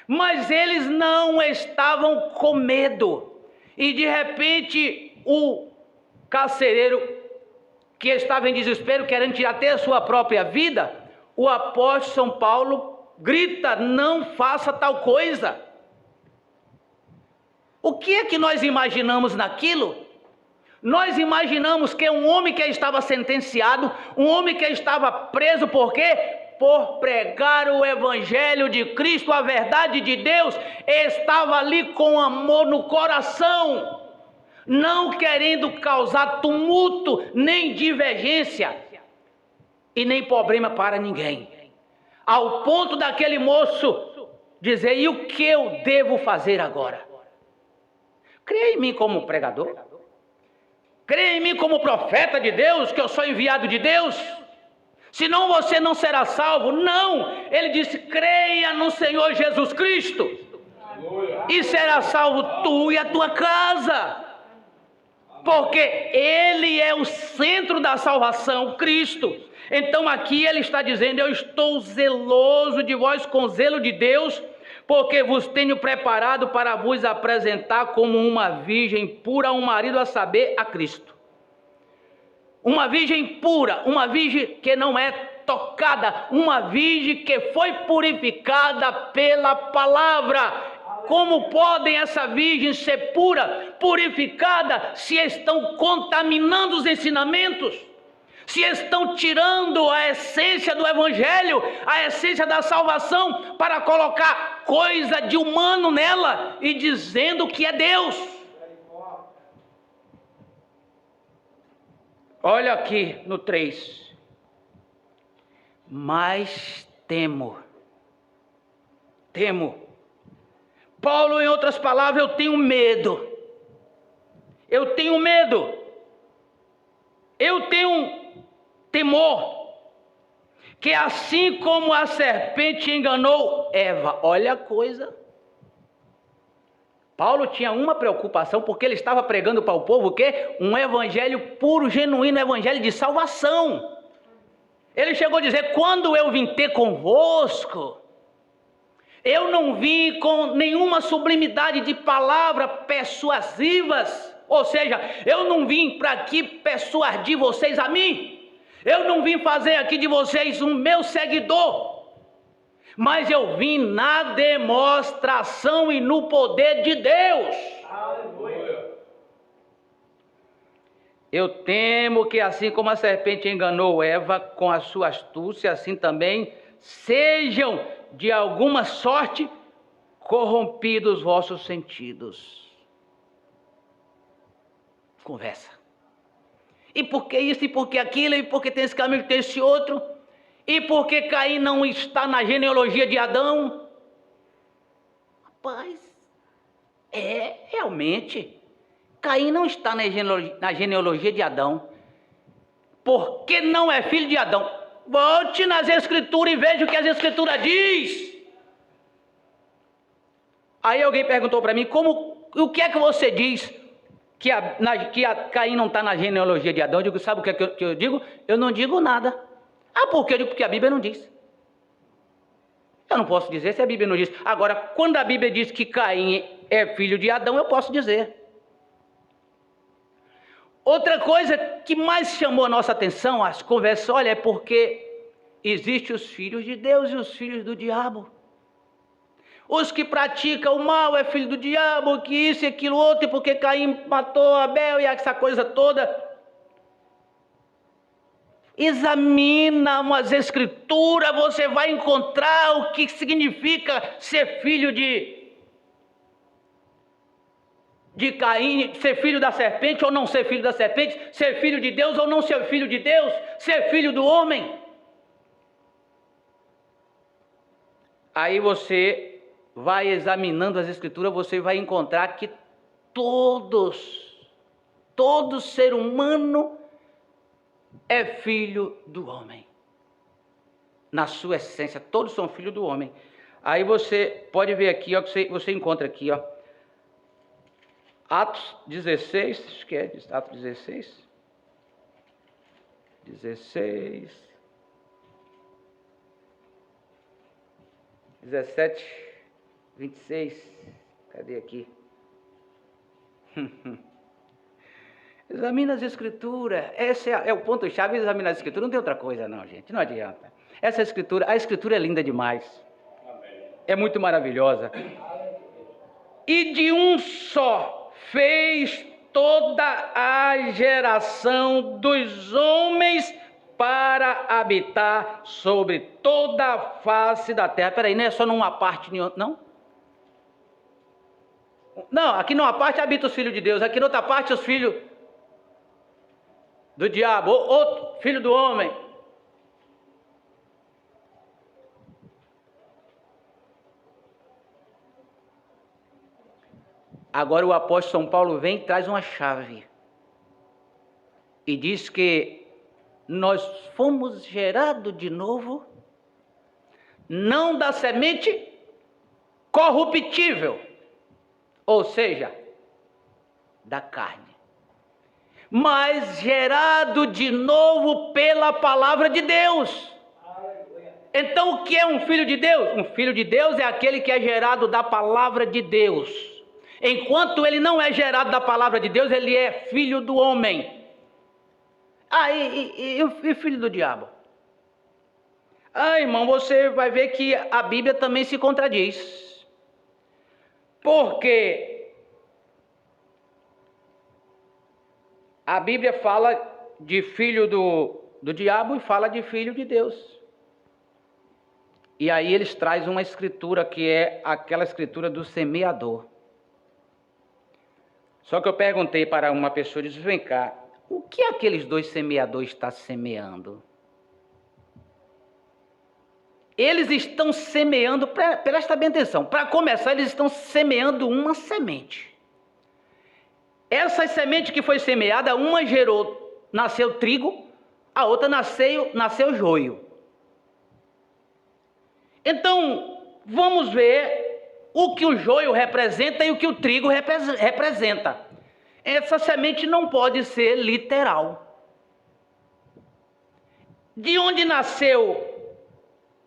mas eles não estavam com medo. E, de repente, o carcereiro, que estava em desespero, querendo tirar até a sua própria vida, o apóstolo São Paulo grita: não faça tal coisa. O que é que nós imaginamos naquilo? Nós imaginamos que um homem que estava sentenciado, um homem que estava preso, por quê? Por pregar o Evangelho de Cristo, a verdade de Deus, estava ali com amor no coração, não querendo causar tumulto, nem divergência, e nem problema para ninguém, ao ponto daquele moço dizer: e o que eu devo fazer agora? Creia em mim como pregador, creia em mim como profeta de Deus, que eu sou enviado de Deus, senão você não será salvo. Não, ele disse: creia no Senhor Jesus Cristo, e será salvo tu e a tua casa. Porque Ele é o centro da salvação, Cristo. Então aqui ele está dizendo: eu estou zeloso de vós com zelo de Deus, porque vos tenho preparado para vos apresentar como uma virgem pura a um marido, a saber, a Cristo. Uma virgem pura, uma virgem que não é tocada, uma virgem que foi purificada pela palavra. Como podem essa virgem ser pura, purificada, se estão contaminando os ensinamentos? Se estão tirando a essência do Evangelho, a essência da salvação, para colocar coisa de humano nela e dizendo que é Deus. Olha aqui no 3. Mas temo. Paulo, em outras palavras, eu tenho medo. Eu tenho temor. Que assim como a serpente enganou Eva. Olha a coisa. Paulo tinha uma preocupação, porque ele estava pregando para o povo o quê? Um evangelho puro, genuíno, evangelho de salvação. Ele chegou a dizer: quando eu vim ter convosco, eu não vim com nenhuma sublimidade de palavras persuasivas. Ou seja, eu não vim para aqui persuadir vocês a mim. Eu não vim fazer aqui de vocês um meu seguidor. Mas eu vim na demonstração e no poder de Deus. Aleluia. Eu temo que assim como a serpente enganou Eva com a sua astúcia, assim também sejam de alguma sorte corrompidos os vossos sentidos. Conversa. E por que isso, e por que aquilo, e por que tem esse caminho, tem esse outro? E por que Caim não está na genealogia de Adão? Rapaz, realmente, Caim não está na genealogia de Adão. Porque não é filho de Adão. Volte nas Escrituras e veja o que as Escrituras diz. Aí alguém perguntou para mim: o que é que você diz que Caim não está na genealogia de Adão? Eu digo: sabe o que é que eu digo? Eu não digo nada. Ah, por quê? Eu digo: porque a Bíblia não diz. Eu não posso dizer se a Bíblia não diz. Agora, quando a Bíblia diz que Caim é filho de Adão, eu posso dizer. Outra coisa que mais chamou a nossa atenção, as conversas, olha, é porque existem os filhos de Deus e os filhos do diabo. Os que praticam o mal é filho do diabo, que isso e aquilo outro, e porque Caim matou Abel e essa coisa toda. Examina as Escrituras, você vai encontrar o que significa ser filho de Caim, ser filho da serpente ou não ser filho da serpente, ser filho de Deus ou não ser filho de Deus, ser filho do homem. Aí você vai examinando as Escrituras, você vai encontrar que todo ser humano é filho do homem. Na sua essência, todos são filhos do homem. Aí você pode ver aqui, ó, que você encontra aqui, ó, Atos 16, acho que é Atos 16. 17, 26. Cadê aqui? Examina as Escrituras. Esse é o ponto-chave, examinar as Escrituras. Não tem outra coisa não, gente. Não adianta. Essa Escritura, a Escritura é linda demais. É muito maravilhosa. E de um só fez toda a geração dos homens para habitar sobre toda a face da terra. Peraí, não é só numa parte, não? Não, aqui numa parte habita os filhos de Deus, aqui noutra parte os filhos do diabo, outro filho do homem. Agora o apóstolo São Paulo vem e traz uma chave. E diz que nós fomos gerados de novo, não da semente corruptível, ou seja, da carne, mas gerado de novo pela palavra de Deus. Então, o que é um filho de Deus? Um filho de Deus é aquele que é gerado da palavra de Deus. Enquanto ele não é gerado da palavra de Deus, ele é filho do homem. E filho do diabo? Irmão, você vai ver que a Bíblia também se contradiz. Porque a Bíblia fala de filho do diabo e fala de filho de Deus. E aí eles trazem uma escritura que é aquela escritura do semeador. Só que eu perguntei para uma pessoa, disse, vem cá, o que aqueles dois semeadores estão semeando? Eles estão semeando, presta bem atenção, para começar eles estão semeando uma semente. Essa semente que foi semeada, uma nasceu trigo, a outra nasceu joio. Então, vamos ver o que o joio representa e o que o trigo representa. Essa semente não pode ser literal. De onde nasceu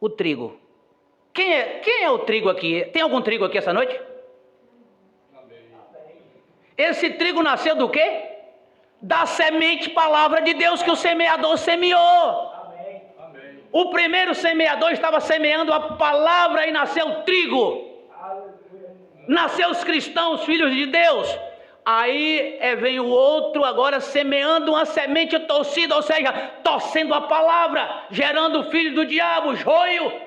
o trigo? Quem é o trigo aqui? Tem algum trigo aqui essa noite? Esse trigo nasceu do quê? Da semente palavra de Deus que o semeador semeou. O primeiro semeador estava semeando a palavra e nasceu o trigo. Nasceu os cristãos, filhos de Deus. Aí vem o outro agora semeando uma semente torcida, ou seja, torcendo a palavra, gerando o filho do diabo, joio.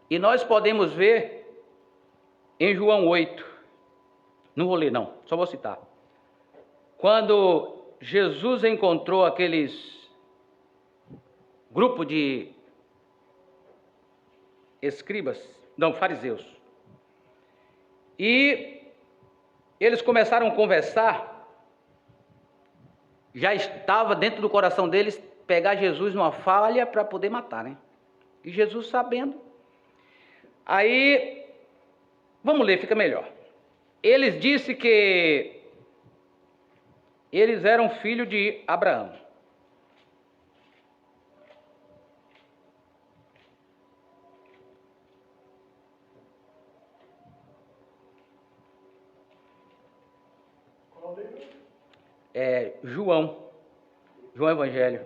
E nós podemos ver em João 8, não vou ler não, só vou citar. Quando Jesus encontrou aqueles grupo de fariseus. E eles começaram a conversar, já estava dentro do coração deles pegar Jesus numa falha para poder matar, né? E Jesus sabendo. Aí, vamos ler, fica melhor. Eles disseram que eles eram filhos de Abraão. João Evangelho.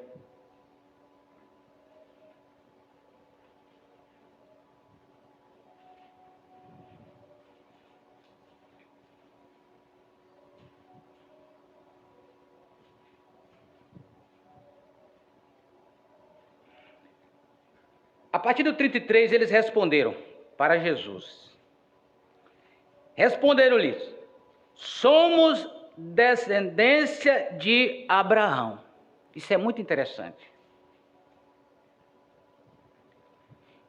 A partir do 33, eles responderam para Jesus. Responderam-lhes: somos descendência de Abraão. Isso é muito interessante.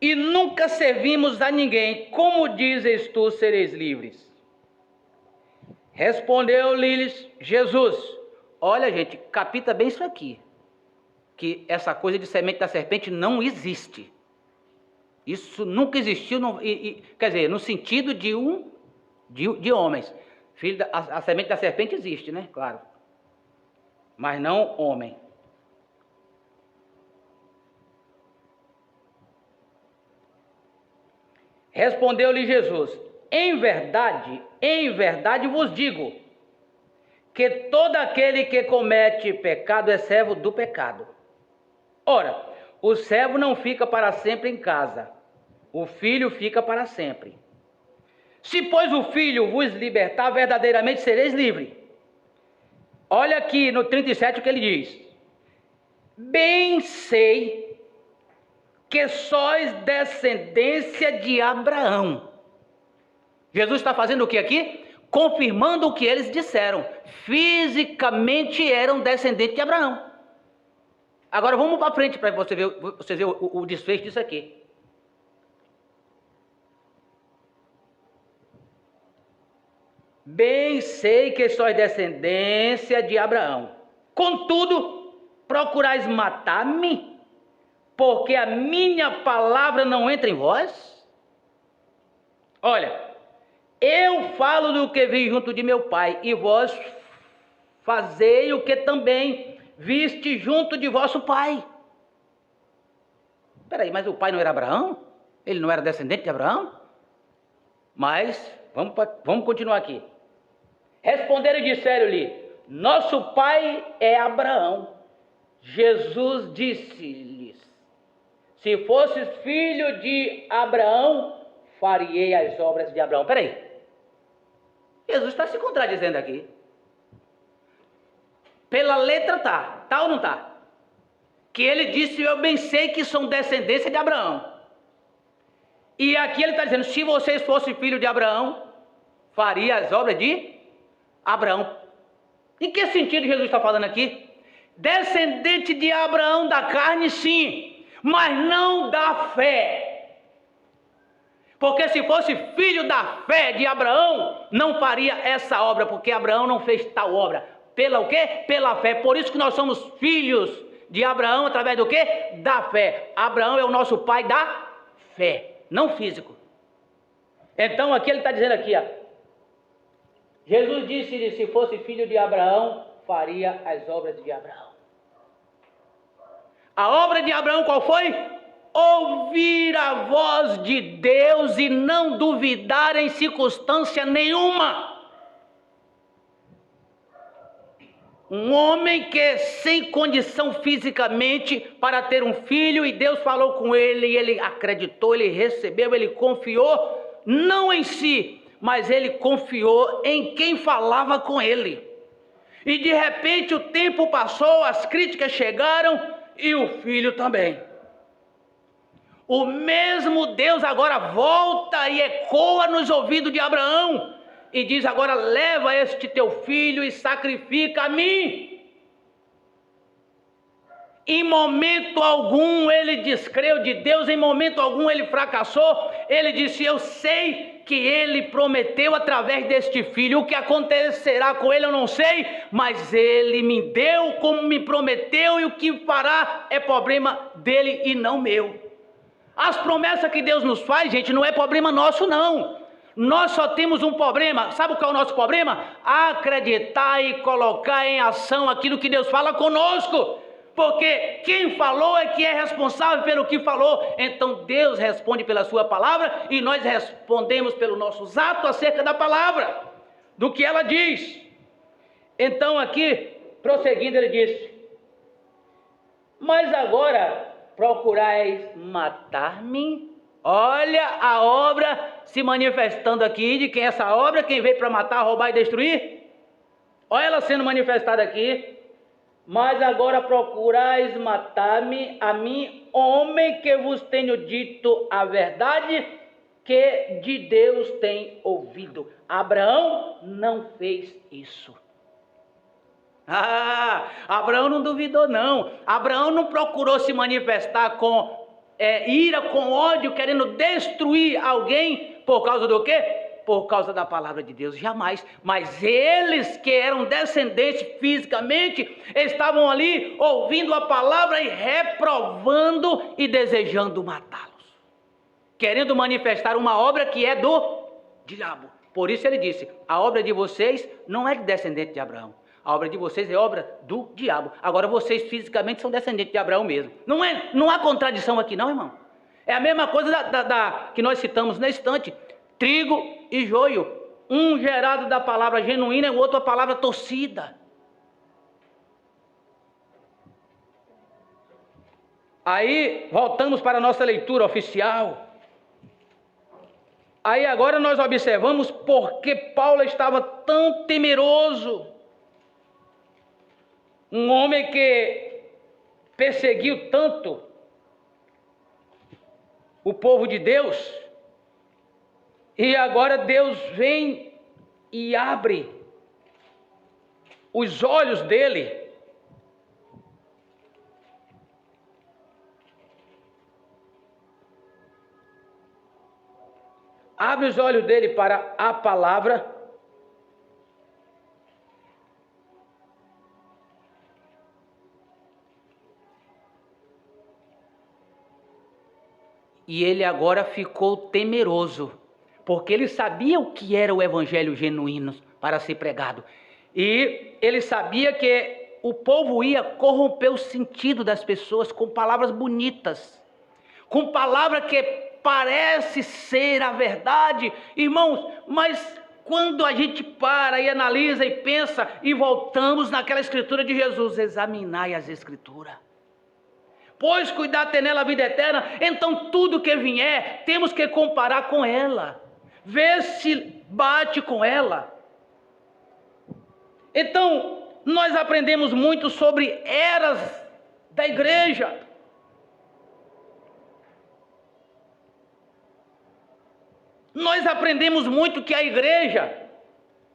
E nunca servimos a ninguém. Como dizes tu, sereis livres? Respondeu-lhes Jesus. Olha, gente, capta bem isso aqui. Que essa coisa de semente da serpente não existe. Isso nunca existiu, quer dizer, no sentido de homens. A semente da serpente existe, né? Claro. Mas não homem. Respondeu-lhe Jesus: em verdade vos digo, que todo aquele que comete pecado é servo do pecado. Ora, o servo não fica para sempre em casa, o filho fica para sempre. Se, pois, o filho vos libertar, verdadeiramente sereis livres. Olha aqui no 37 o que ele diz: bem sei que sois descendência de Abraão. Jesus está fazendo o que aqui? Confirmando o que eles disseram. Fisicamente eram descendentes de Abraão. Agora vamos para frente para você ver o desfecho disso aqui. Bem sei que sois descendência de Abraão. Contudo, procurais matar-me, porque a minha palavra não entra em vós? Olha, eu falo do que vi junto de meu pai, e vós fazei o que também viste junto de vosso pai. Espera aí, mas o pai não era Abraão? Ele não era descendente de Abraão? Mas, vamos continuar aqui. Responderam e disseram-lhe: nosso pai é Abraão. Jesus disse-lhes: se fosses filho de Abraão, fariei as obras de Abraão. Espera aí. Jesus está se contradizendo aqui. Pela letra tá ou não tá? Que ele disse: eu bem sei que são descendência de Abraão. E aqui ele está dizendo: se vocês fossem filho de Abraão, faria as obras de Abraão. Em que sentido Jesus está falando aqui? Descendente de Abraão da carne, sim, mas não da fé. Porque se fosse filho da fé de Abraão, não faria essa obra, porque Abraão não fez tal obra. Pela o quê? Pela fé. Por isso que nós somos filhos de Abraão, através do quê? Da fé. Abraão é o nosso pai da fé, não físico. Então aqui ele está dizendo aqui, ó. Jesus disse-lhe: se fosse filho de Abraão, faria as obras de Abraão. A obra de Abraão qual foi? Ouvir a voz de Deus e não duvidar em circunstância nenhuma. Um homem que sem condição fisicamente para ter um filho, e Deus falou com ele, e ele acreditou, ele recebeu, ele confiou, não em si, mas ele confiou em quem falava com ele. E de repente o tempo passou, as críticas chegaram, e o filho também. O mesmo Deus agora volta e ecoa nos ouvidos de Abraão, e diz: agora leva este teu filho e sacrifica a mim. Em momento algum ele descreu de Deus, em momento algum ele fracassou. Ele disse: eu sei que ele prometeu através deste filho. O que acontecerá com ele eu não sei, mas ele me deu como me prometeu, e o que fará é problema dele e não meu. As promessas que Deus nos faz, gente, não é problema nosso não. Nós só temos um problema. Sabe qual é o nosso problema? Acreditar e colocar em ação aquilo que Deus fala conosco. Porque quem falou é que é responsável pelo que falou. Então Deus responde pela sua palavra, e nós respondemos pelos nossos atos acerca da palavra, do que ela diz. Então aqui, prosseguindo, ele disse: mas agora procurais matar-me. Olha a obra se manifestando aqui. De quem é essa obra? Quem veio para matar, roubar e destruir? Olha ela sendo manifestada aqui. Mas agora procurais matar-me, a mim, homem que vos tenho dito a verdade, que de Deus tem ouvido. Abraão não fez isso. Abraão não duvidou não. Abraão não procurou se manifestar com ira, com ódio, querendo destruir alguém por causa do quê? Por causa da palavra de Deus, jamais. Mas eles que eram descendentes fisicamente, estavam ali ouvindo a palavra e reprovando e desejando matá-los, querendo manifestar uma obra que é do diabo. Por isso ele disse: a obra de vocês não é de descendente de Abraão, a obra de vocês é obra do diabo. Agora vocês fisicamente são descendentes de Abraão mesmo. Não há contradição aqui não, irmão. É a mesma coisa que nós citamos na estante: trigo e joio, um gerado da palavra genuína e o outro a palavra torcida. Aí voltamos para a nossa leitura oficial. Aí agora nós observamos porque Paulo estava tão temeroso. Um homem que perseguiu tanto o povo de Deus, e agora Deus vem e abre os olhos dele. Abre os olhos dele para a palavra. E ele agora ficou temeroso. porque ele sabia o que era o evangelho genuíno para ser pregado. E ele sabia que o povo ia corromper o sentido das pessoas com palavras bonitas, com palavra que parece ser a verdade, irmãos, mas quando a gente para e analisa e pensa e voltamos naquela escritura de Jesus, examinai as escrituras. Pois cuidar ter nela a vida eterna, então tudo que vier, temos que comparar com ela, ver se bate com ela. Então, nós aprendemos muito sobre eras da igreja. Nós aprendemos muito que a igreja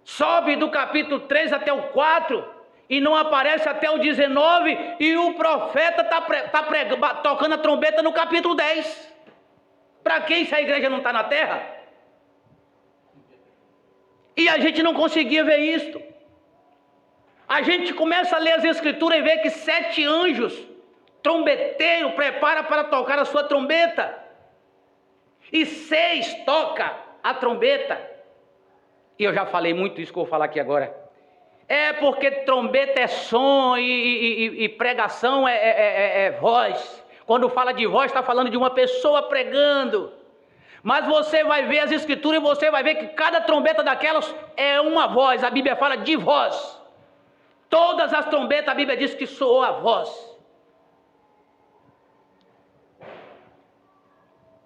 sobe do capítulo 3 até o 4 e não aparece até o 19, e o profeta está tocando a trombeta no capítulo 10. Para quem se a igreja não está na terra? E a gente não conseguia ver isto. A gente começa a ler as escrituras e vê que 7 anjos, trombeteiro, prepara para tocar a sua trombeta. E 6 toca a trombeta. E eu já falei muito isso que eu vou falar aqui agora. É porque trombeta é som e pregação é voz. Quando fala de voz, está falando de uma pessoa pregando. Mas você vai ver as escrituras e você vai ver que cada trombeta daquelas é uma voz. A Bíblia fala de voz. Todas as trombetas, a Bíblia diz que soou a voz.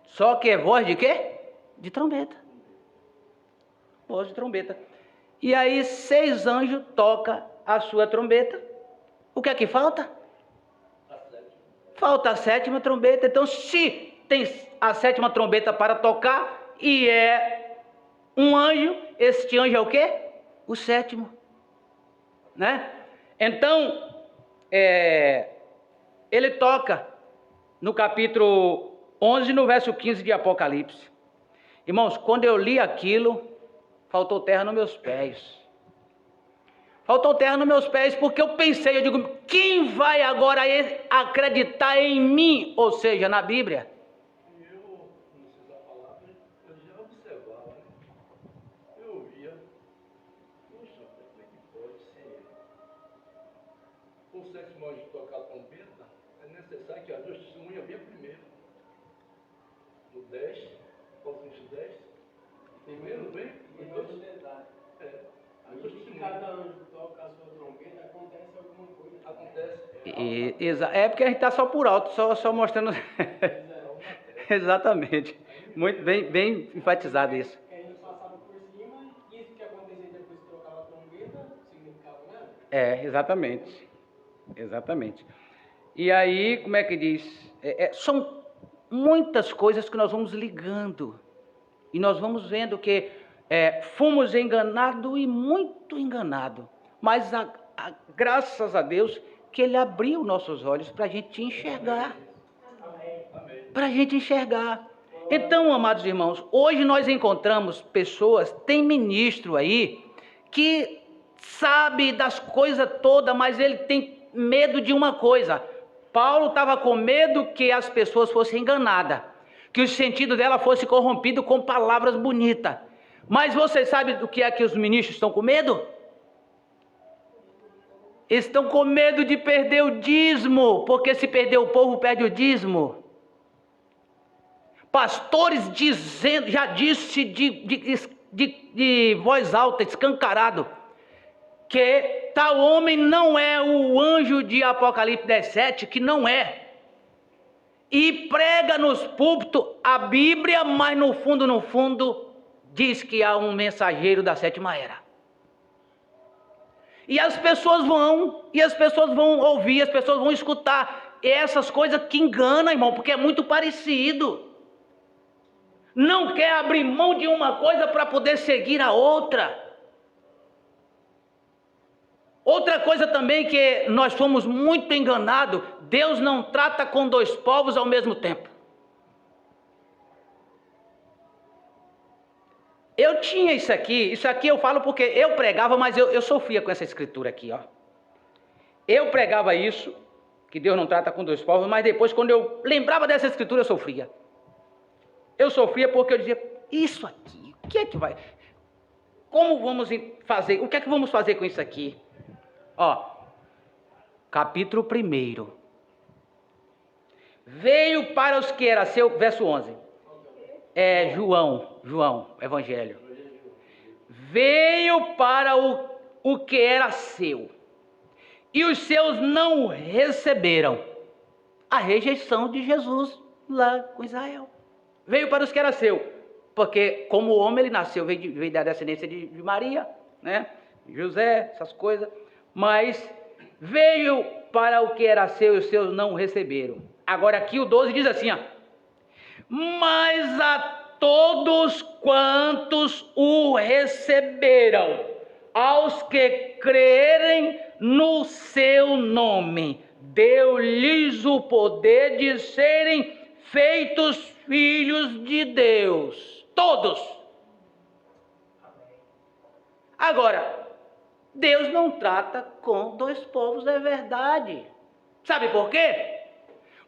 Só que é voz de quê? De trombeta. Voz de trombeta. E aí 6 anjos tocam a sua trombeta. O que é que falta? Falta a 7ª trombeta. Então, se tem a 7ª trombeta para tocar e é um anjo, este anjo é o quê? O 7º. Né? Então, ele toca no capítulo 11, no verso 15 de Apocalipse. Irmãos, quando eu li aquilo, faltou terra nos meus pés. Faltou terra nos meus pés, porque eu pensei, eu digo, quem vai agora acreditar em mim? Ou seja, na Bíblia. Eu, não sei da palavra, eu já observava, eu ouvia, poxa, como é que pode ser? O 7º anjo tocar a trombeta, é necessário que as 2 testemunhas venham primeiro. No 10, Apocalipse 10, primeiro vem, e 2 detalhes. Cada anjo toca a sua trombeta, acontece alguma coisa. Acontece. É porque a gente está só por alto, só mostrando. Exatamente. Muito bem enfatizado isso. A gente passava por cima, isso que acontecia depois que trocava a trombeta, significava nada? Exatamente. E aí, como é que diz? São muitas coisas que nós vamos ligando. E nós vamos vendo que fomos enganados e muito enganados. Mas graças a Deus que Ele abriu nossos olhos para a gente enxergar. Para a gente enxergar. Então, amados irmãos, hoje nós encontramos pessoas, tem ministro aí, que sabe das coisas todas, mas ele tem medo de uma coisa. Paulo estava com medo que as pessoas fossem enganadas, que o sentido dela fosse corrompido com palavras bonitas. Mas você sabe do que é que os ministros estão com medo? Estão com medo de perder o dízimo, porque se perder o povo, perde o dízimo. Pastores dizendo, já disse de voz alta, escancarado, que tal homem não é o anjo de Apocalipse 17, que não é. E prega nos púlpitos a Bíblia, mas no fundo, diz que há um mensageiro da 7ª era. E as pessoas vão ouvir, as pessoas vão escutar essas coisas que enganam, irmão, porque é muito parecido. Não quer abrir mão de uma coisa para poder seguir a outra. Outra coisa também que nós fomos muito enganados, Deus não trata com 2 povos ao mesmo tempo. Eu tinha isso aqui eu falo porque eu pregava, mas eu sofria com essa escritura aqui, ó. Eu pregava isso, que Deus não trata com 2 povos, mas depois quando eu lembrava dessa escritura eu sofria. Eu sofria porque eu dizia, isso aqui, que é que vai? Como vamos fazer? O que é que vamos fazer com isso aqui? Ó, capítulo 1. Veio para os que era seu, verso 11. É João, Evangelho. Veio para o que era seu, e os seus não receberam. A rejeição de Jesus lá com Israel. Veio para os que era seu, porque como homem ele nasceu, veio da descendência de Maria, né? José, essas coisas. Mas veio para o que era seu e os seus não receberam. Agora aqui o 12 diz assim, ó. Mas a todos quantos o receberam, aos que crerem no seu nome, deu-lhes o poder de serem feitos filhos de Deus. Todos. Agora, Deus não trata com dois povos, é verdade. Sabe por quê?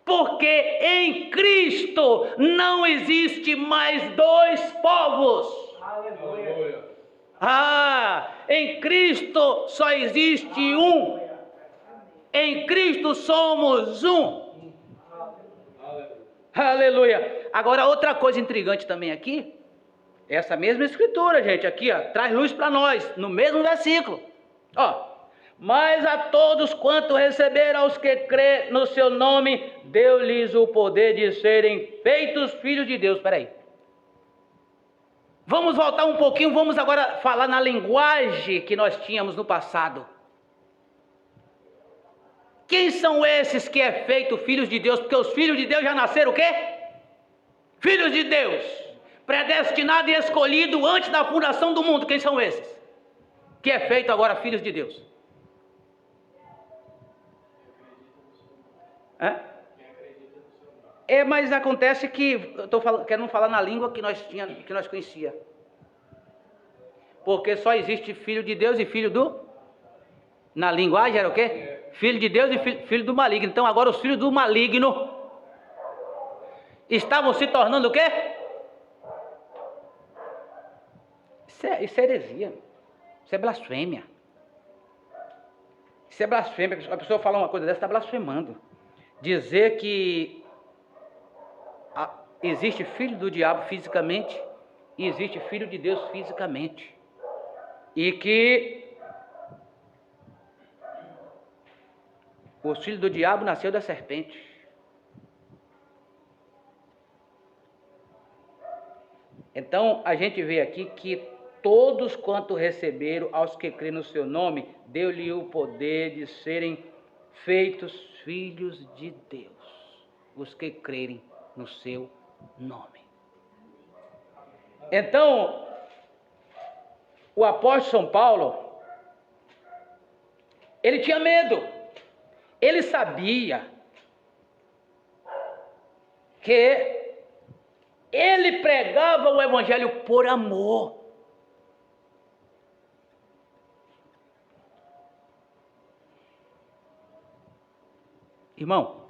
Porque em Cristo não existe mais dois povos. Aleluia. Em Cristo só existe um. Em Cristo somos um. Aleluia. Agora outra coisa intrigante também aqui, essa mesma escritura, gente, aqui, ó, traz luz para nós, no mesmo versículo. Ó. Mas a todos quanto receberam, aos que crê no seu nome, deu-lhes o poder de serem feitos filhos de Deus. Espera aí. Vamos voltar um pouquinho, vamos agora falar na linguagem que nós tínhamos no passado. Quem são esses que é feito filhos de Deus? Porque os filhos de Deus já nasceram o quê? Filhos de Deus. Predestinado e escolhido antes da fundação do mundo. Quem são esses? Que é feito agora filhos de Deus. Mas acontece que eu estou querendo falar na língua que nós conhecia. Porque só existe filho de Deus e filho do... Na linguagem era o quê? Filho de Deus e filho do maligno. Então agora os filhos do maligno estavam se tornando o quê? Isso é heresia. Isso é blasfêmia. Isso é blasfêmia. A pessoa falar uma coisa dessa está blasfemando. Dizer que existe filho do diabo fisicamente e existe filho de Deus fisicamente. E que o filho do diabo nasceu da serpente. Então a gente vê aqui que todos quanto receberam, aos que crêem no seu nome, deu-lhe o poder de serem feitos filhos de Deus, os que crerem no seu nome. Então, o apóstolo São Paulo, ele tinha medo, ele sabia que ele pregava o evangelho por amor. Irmão,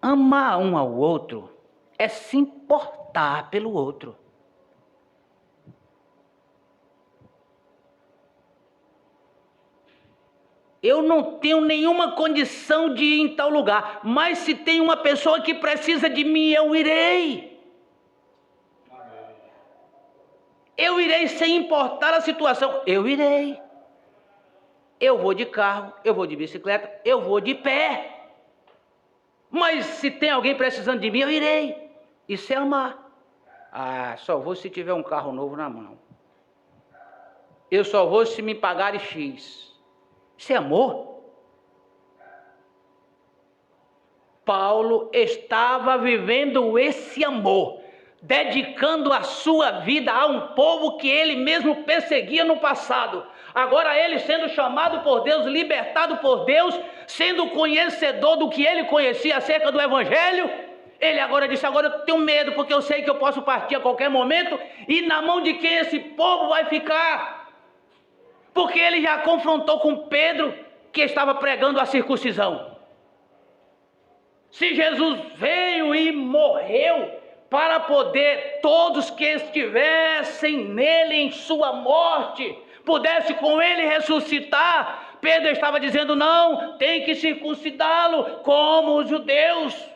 amar um ao outro é se importar pelo outro. Eu não tenho nenhuma condição de ir em tal lugar, mas se tem uma pessoa que precisa de mim, eu irei. Eu irei sem importar a situação, eu irei. Eu vou de carro, eu vou de bicicleta, eu vou de pé. Mas se tem alguém precisando de mim, eu irei. Isso é amar. Só vou se tiver um carro novo na mão. Eu só vou se me pagarem X. Isso é amor? Paulo estava vivendo esse amor, dedicando a sua vida a um povo que ele mesmo perseguia no passado. Agora ele sendo chamado por Deus, libertado por Deus, sendo conhecedor do que ele conhecia acerca do Evangelho, ele agora disse, agora eu tenho medo, porque eu sei que eu posso partir a qualquer momento, e na mão de quem esse povo vai ficar? Porque ele já confrontou com Pedro, que estava pregando a circuncisão. Se Jesus veio e morreu para poder todos que estivessem nele em sua morte, pudesse com ele ressuscitar. Pedro estava dizendo: não, tem que circuncidá-lo como os judeus.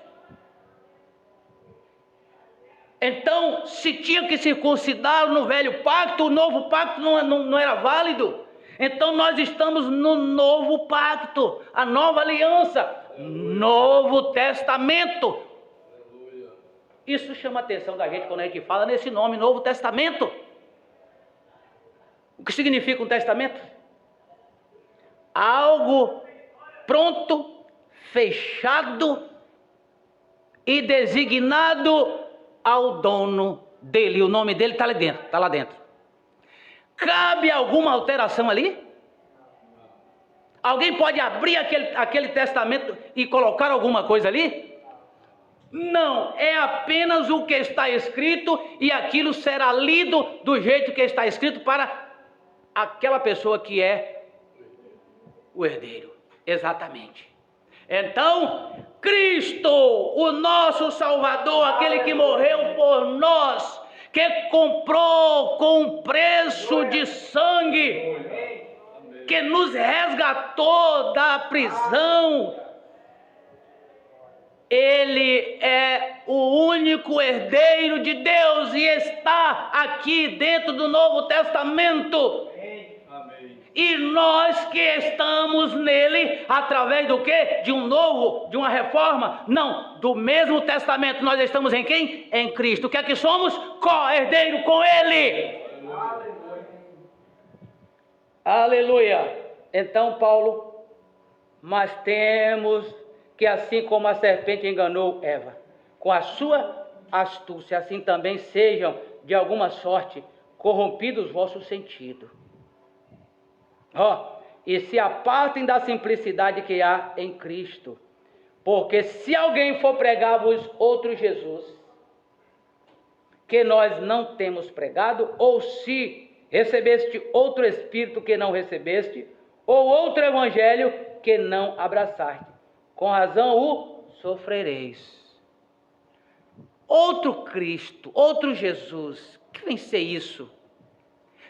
Então, se tinha que circuncidá-lo no velho pacto, o novo pacto não era válido. Então nós estamos no novo pacto, a nova aliança, Novo Testamento. Isso chama a atenção da gente quando a gente fala nesse nome, Novo Testamento. O que significa um testamento? Algo pronto, fechado e designado ao dono dele. O nome dele está lá dentro. Cabe alguma alteração ali? Alguém pode abrir aquele testamento e colocar alguma coisa ali? Não, é apenas o que está escrito, e aquilo será lido do jeito que está escrito para aquela pessoa que é o herdeiro. Exatamente. Então, Cristo, o nosso Salvador, aquele que morreu por nós, que comprou com preço de sangue, que nos resgatou da prisão, ele é o único herdeiro de Deus e está aqui dentro do Novo Testamento. Amém. E nós que estamos nele, através do quê? De uma reforma? Não, do mesmo testamento. Nós estamos em quem? Em Cristo. O que é que somos? Co-herdeiro com ele. Aleluia. Então, Paulo, mas temos que, assim como a serpente enganou Eva com a sua astúcia, assim também sejam de alguma sorte corrompidos os vossos sentidos. E se apartem da simplicidade que há em Cristo, porque se alguém for pregar-vos outro Jesus, que nós não temos pregado, ou se recebeste outro Espírito que não recebeste, ou outro Evangelho que não abraçaste, com razão o sofrereis. Outro Cristo, outro Jesus, que vem ser isso?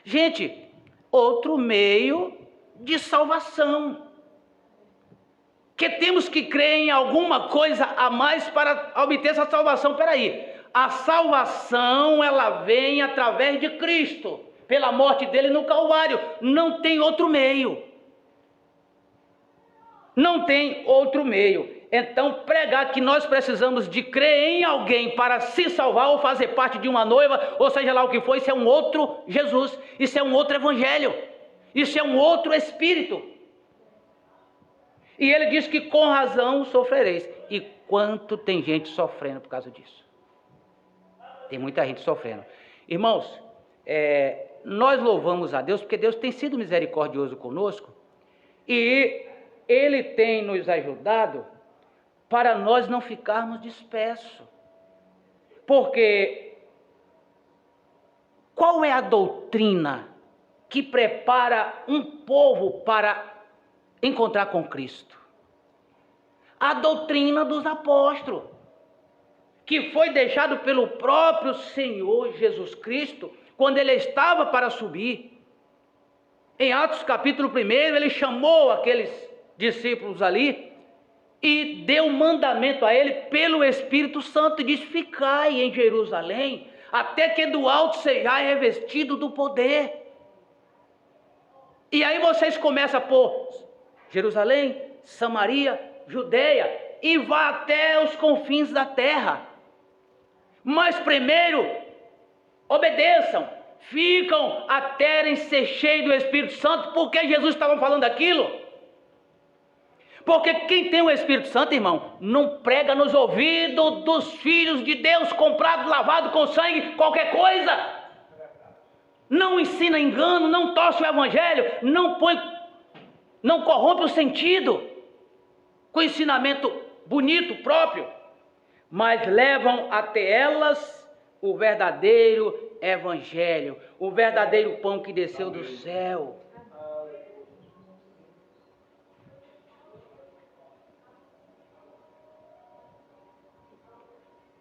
Gente, outro meio de salvação, que temos que crer em alguma coisa a mais para obter essa salvação. Peraí, a salvação ela vem através de Cristo, pela morte dele no Calvário, não tem outro meio. Não tem outro meio. Então, pregar que nós precisamos de crer em alguém para se salvar ou fazer parte de uma noiva, ou seja lá o que for, isso é um outro Jesus, isso é um outro Evangelho, isso é um outro Espírito. E ele diz que com razão sofrereis. E quanto tem gente sofrendo por causa disso? Tem muita gente sofrendo. Irmãos, nós louvamos a Deus porque Deus tem sido misericordioso conosco e Ele tem nos ajudado para nós não ficarmos dispersos. Porque qual é a doutrina que prepara um povo para encontrar com Cristo? A doutrina dos apóstolos, que foi deixado pelo próprio Senhor Jesus Cristo, quando ele estava para subir. Em Atos capítulo 1, ele chamou aqueles discípulos ali e deu mandamento a ele pelo Espírito Santo, e disse: ficai em Jerusalém, até que do alto sejais revestido do poder. E aí vocês começam por Jerusalém, Samaria, Judeia, e vá até os confins da terra. Mas primeiro, obedeçam, ficam até ser cheios do Espírito Santo. Por que Jesus estava falando aquilo? Porque quem tem o Espírito Santo, irmão, não prega nos ouvidos dos filhos de Deus, comprado, lavado com sangue, qualquer coisa. Não ensina engano, não torce o Evangelho, não corrompe o sentido com ensinamento bonito, próprio, mas levam até elas o verdadeiro Evangelho, o verdadeiro pão que desceu do céu.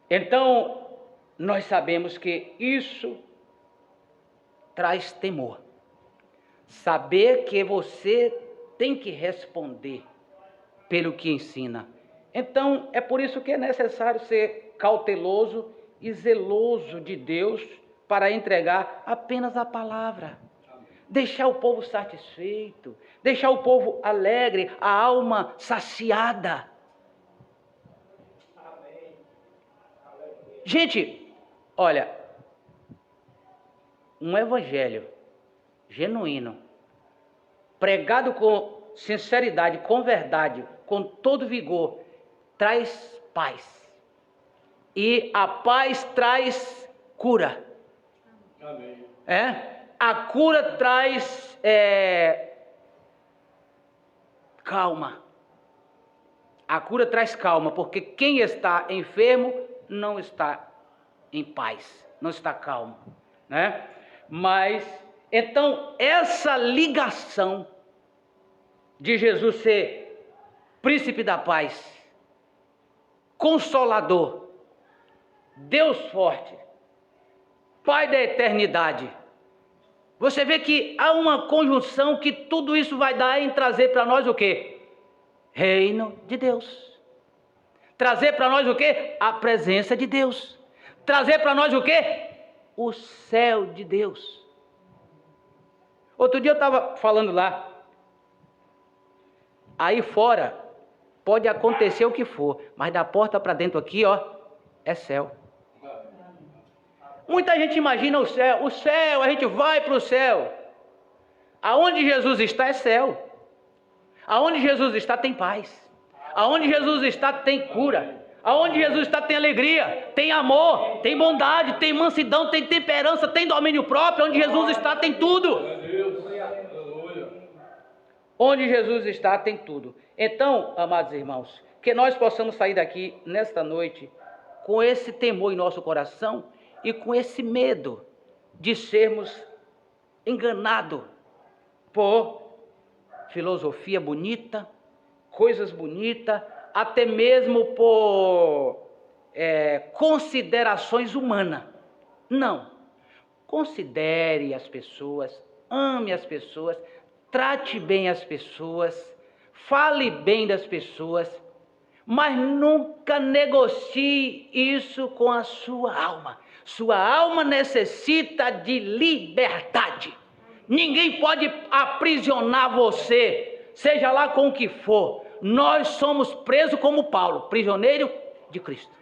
Então, nós sabemos que isso traz temor. Saber que você tem que responder pelo que ensina. Então, é por isso que é necessário ser cauteloso e zeloso de Deus para entregar apenas a palavra. Deixar o povo satisfeito, deixar o povo alegre, a alma saciada. Gente, olha, um evangelho genuíno, pregado com sinceridade, com verdade, com todo vigor, traz paz. E a paz traz cura. Amém. A cura traz calma. A cura traz calma, porque quem está enfermo não está em paz, não está calmo, né? Mas, então, essa ligação de Jesus ser príncipe da paz, consolador, Deus forte, Pai da eternidade, você vê que há uma conjunção que tudo isso vai dar em trazer para nós o quê? Reino de Deus. Trazer para nós o quê? A presença de Deus. Trazer para nós o quê? O céu de Deus. Outro dia eu estava falando lá. Aí fora pode acontecer o que for, mas da porta para dentro aqui, ó, é céu. Muita gente imagina o céu, a gente vai para o céu. Aonde Jesus está é céu. Aonde Jesus está tem paz. Aonde Jesus está tem cura. Aonde Jesus está tem alegria, tem amor, tem bondade, tem mansidão, tem temperança, tem domínio próprio. Onde Jesus está tem tudo. Onde Jesus está tem tudo. Então, amados irmãos, que nós possamos sair daqui nesta noite com esse temor em nosso coração e com esse medo de sermos enganados por filosofia bonita, coisas bonitas, até mesmo por considerações humanas. Não. Considere as pessoas, ame as pessoas, trate bem as pessoas, fale bem das pessoas, mas nunca negocie isso com a sua alma. Sua alma necessita de liberdade. Ninguém pode aprisionar você, seja lá com o que for. Nós somos presos como Paulo, prisioneiro de Cristo.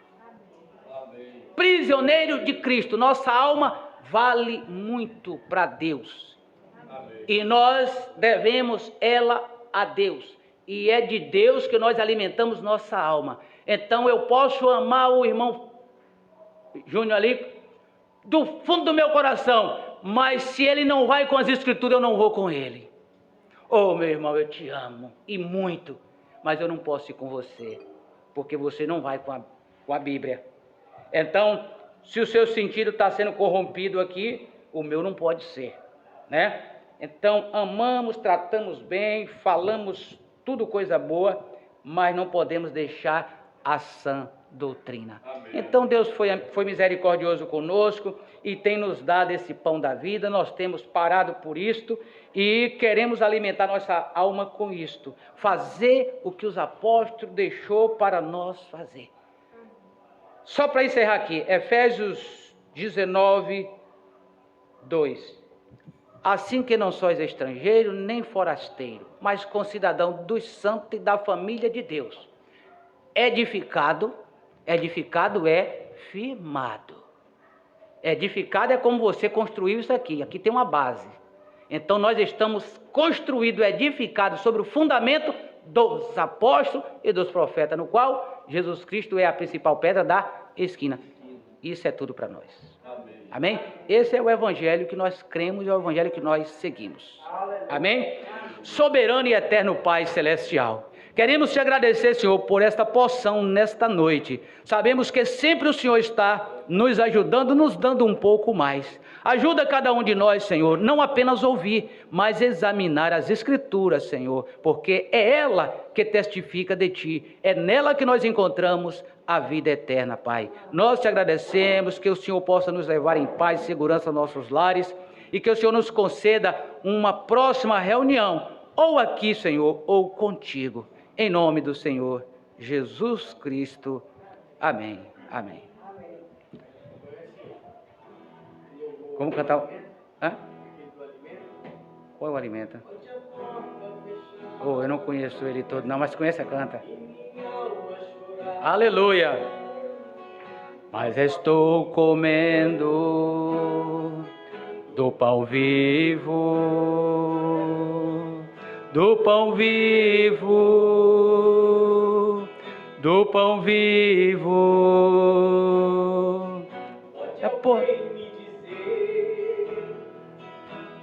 Amém. Prisioneiro de Cristo. Nossa alma vale muito para Deus. Amém. E nós devemos ela a Deus. E é de Deus que nós alimentamos nossa alma. Então eu posso amar o irmão Júnior ali do fundo do meu coração, mas se ele não vai com as escrituras, eu não vou com ele. Oh, meu irmão, eu te amo e muito, mas eu não posso ir com você, porque você não vai com a Bíblia. Então, se o seu sentido está sendo corrompido aqui, o meu não pode ser, né? Então, amamos, tratamos bem, falamos tudo coisa boa, mas não podemos deixar a sã doutrina. Amém. Então, Deus foi misericordioso conosco e tem nos dado esse pão da vida. Nós temos parado por isto e queremos alimentar nossa alma com isto. Fazer o que os apóstolos deixou para nós fazer. Só para encerrar aqui, Efésios 19, 2. Assim que não sois estrangeiro, nem forasteiro, mas concidadão dos santos e da família de Deus. Edificado é firmado. Edificado é como você construiu isso aqui. Aqui tem uma base. Então nós estamos construídos, edificados sobre o fundamento dos apóstolos e dos profetas, no qual Jesus Cristo é a principal pedra da esquina. Isso é tudo para nós. Amém? Esse é o evangelho que nós cremos e é o evangelho que nós seguimos. Amém? Soberano e eterno Pai celestial, Queremos te agradecer, Senhor, por esta porção nesta noite. Sabemos que sempre o Senhor está nos ajudando, nos dando um pouco mais. Ajuda cada um de nós, Senhor, não apenas ouvir, mas examinar as Escrituras, Senhor, porque é ela que testifica de Ti. É nela que nós encontramos a vida eterna, Pai. Nós te agradecemos, que o Senhor possa nos levar em paz e segurança aos nossos lares e que o Senhor nos conceda uma próxima reunião, ou aqui, Senhor, ou contigo. Em nome do Senhor Jesus Cristo. Amém. Amém. Como cantar? Hã? Qual é o alimento? Oh, eu não conheço ele todo, não, mas conhece a canta. Aleluia. Mas estou comendo do pão vivo, do pão vivo, do pão vivo.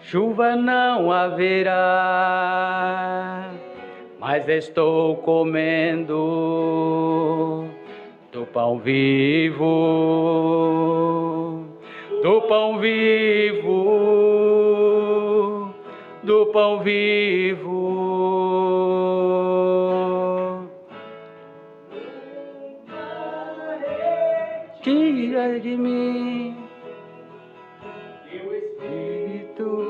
Chuva não haverá, mas estou comendo do pão vivo, do pão vivo, do pão vivo. Tira de mim teu Espírito,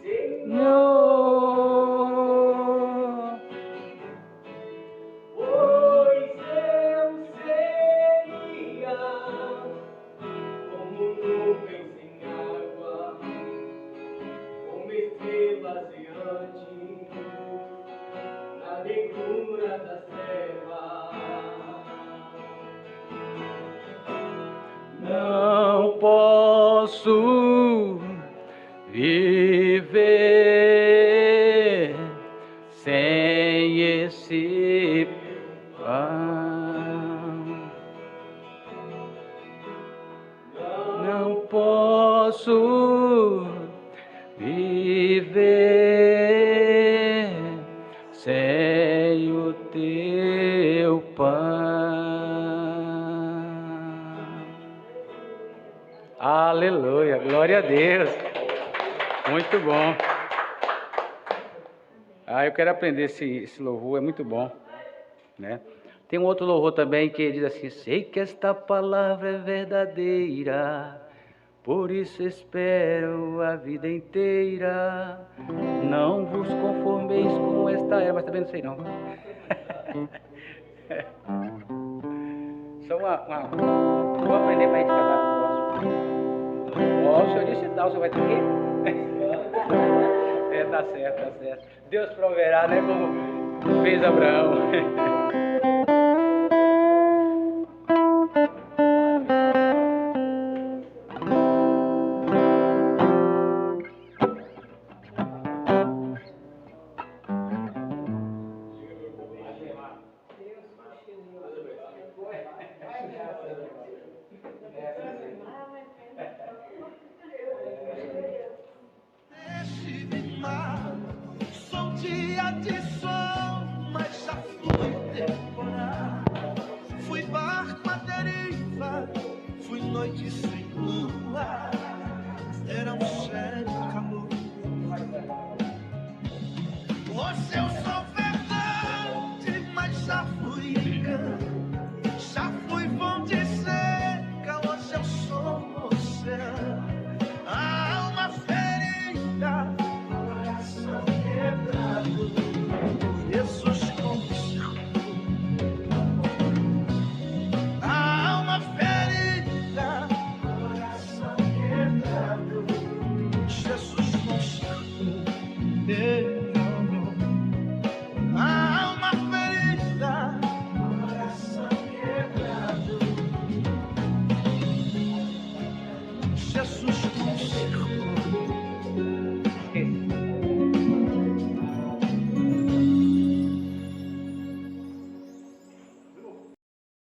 Senhor, pois eu seria como nuvens em água, como estrelas errantes na negrura das trevas. Não posso viver sem esse pão. Não posso viver sem o teu pão. Aleluia, glória a Deus. Muito bom. Eu quero aprender esse louvor, é muito bom, né? Tem um outro louvor também que diz assim: sei que esta palavra é verdadeira, por isso espero a vida inteira. Não vos conformeis com esta era, mas também não sei não. Só vou aprender para a gente cantar. Posso? Eu disse tal, você vai ter que ir? Tá certo, tá certo. Deus proverá, né? Como fez Abraão. Sou dia de sol, mas já fui temporal. Fui barco à deriva, fui noite sem lua. Era um cheiro calor. O seu